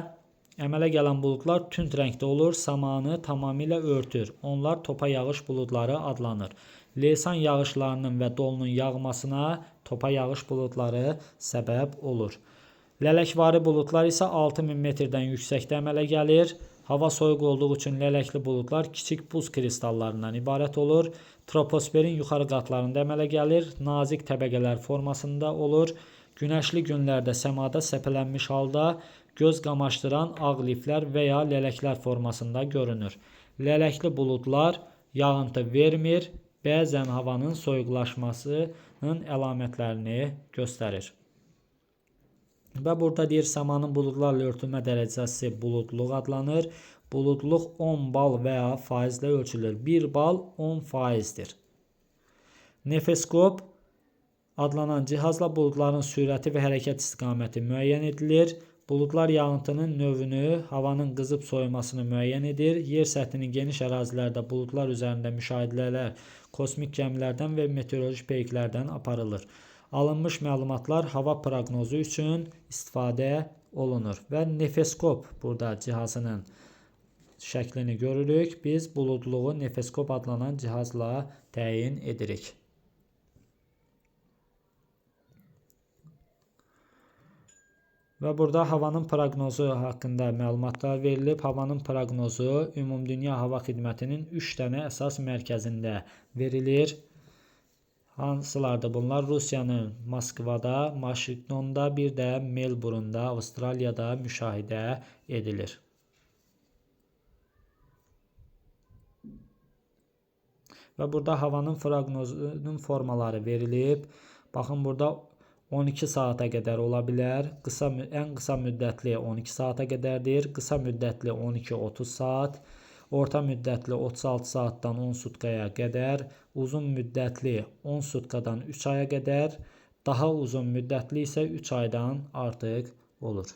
əmələ gələn buludlar tünd rəngdə olur, səmanı tamamilə örtür. Onlar topa yağış buludları adlanır. Leysan yağışlarının və dolunun yağmasına topa yağış buludları səbəb olur. Lələkvari buludlar isə 6000 metrdən yüksəkdə əmələ gəlir. Hava soyuq olduğu üçün lələkli buludlar kiçik buz kristallarından ibarət olur. Troposferin yuxarı qatlarında əmələ gəlir. Nazik təbəqələr formasında olur. Günəşli günlərdə səmada səpələnmiş halda göz qamaşdıran ağ liflər və ya lələklər formasında görünür. Lələkli buludlar yağıntı vermir, bəzən havanın soyuqlaşmasının əlamətlərini göstərir. Və burada deyir, səmanın buludlarla örtülmə dərəcəsi buludluq adlanır. Buludluq 10 bal və ya faizlə ölçülür. 1 bal 10 faizdir. Nefeskop adlanan cihazla buludların sürəti və hərəkət istiqaməti müəyyən edilir. Buludlar yağıntının növünü, havanın qızıb soyumasını müəyyən edir. Yer səthinin geniş ərazilərdə buludlar üzərində müşahidələr kosmik gəmilərdən və meteoroloji peyklərdən aparılır. Alınmış məlumatlar hava proqnozu üçün istifadə olunur. Və nefeskop burada cihazının şəklini görürük. Biz buludluğu nefeskop adlanan cihazla təyin edirik. Və burada havanın proqnozu haqqında məlumatlar verilib. Havanın proqnozu Ümumdünya Hava Xidmətinin 3 dənə əsas mərkəzində verilir. Hansılardır bunlar? Rusiyanın Moskvada, Vaşinqtonda, bir də Melburunda, Avstraliyada müşahidə edilir. Və burada havanın proqnozunun formaları verilib. Baxın, burada 12 saata qədər ola bilər. Ən qısa müddətli 12 saata qədərdir. Qısa müddətli 12-30 saat. Orta müddətli 36 saatdan 10 sutkaya qədər, uzun müddətli 10 sutkadan 3 aya qədər, daha uzun müddətli isə 3 aydan artıq olur.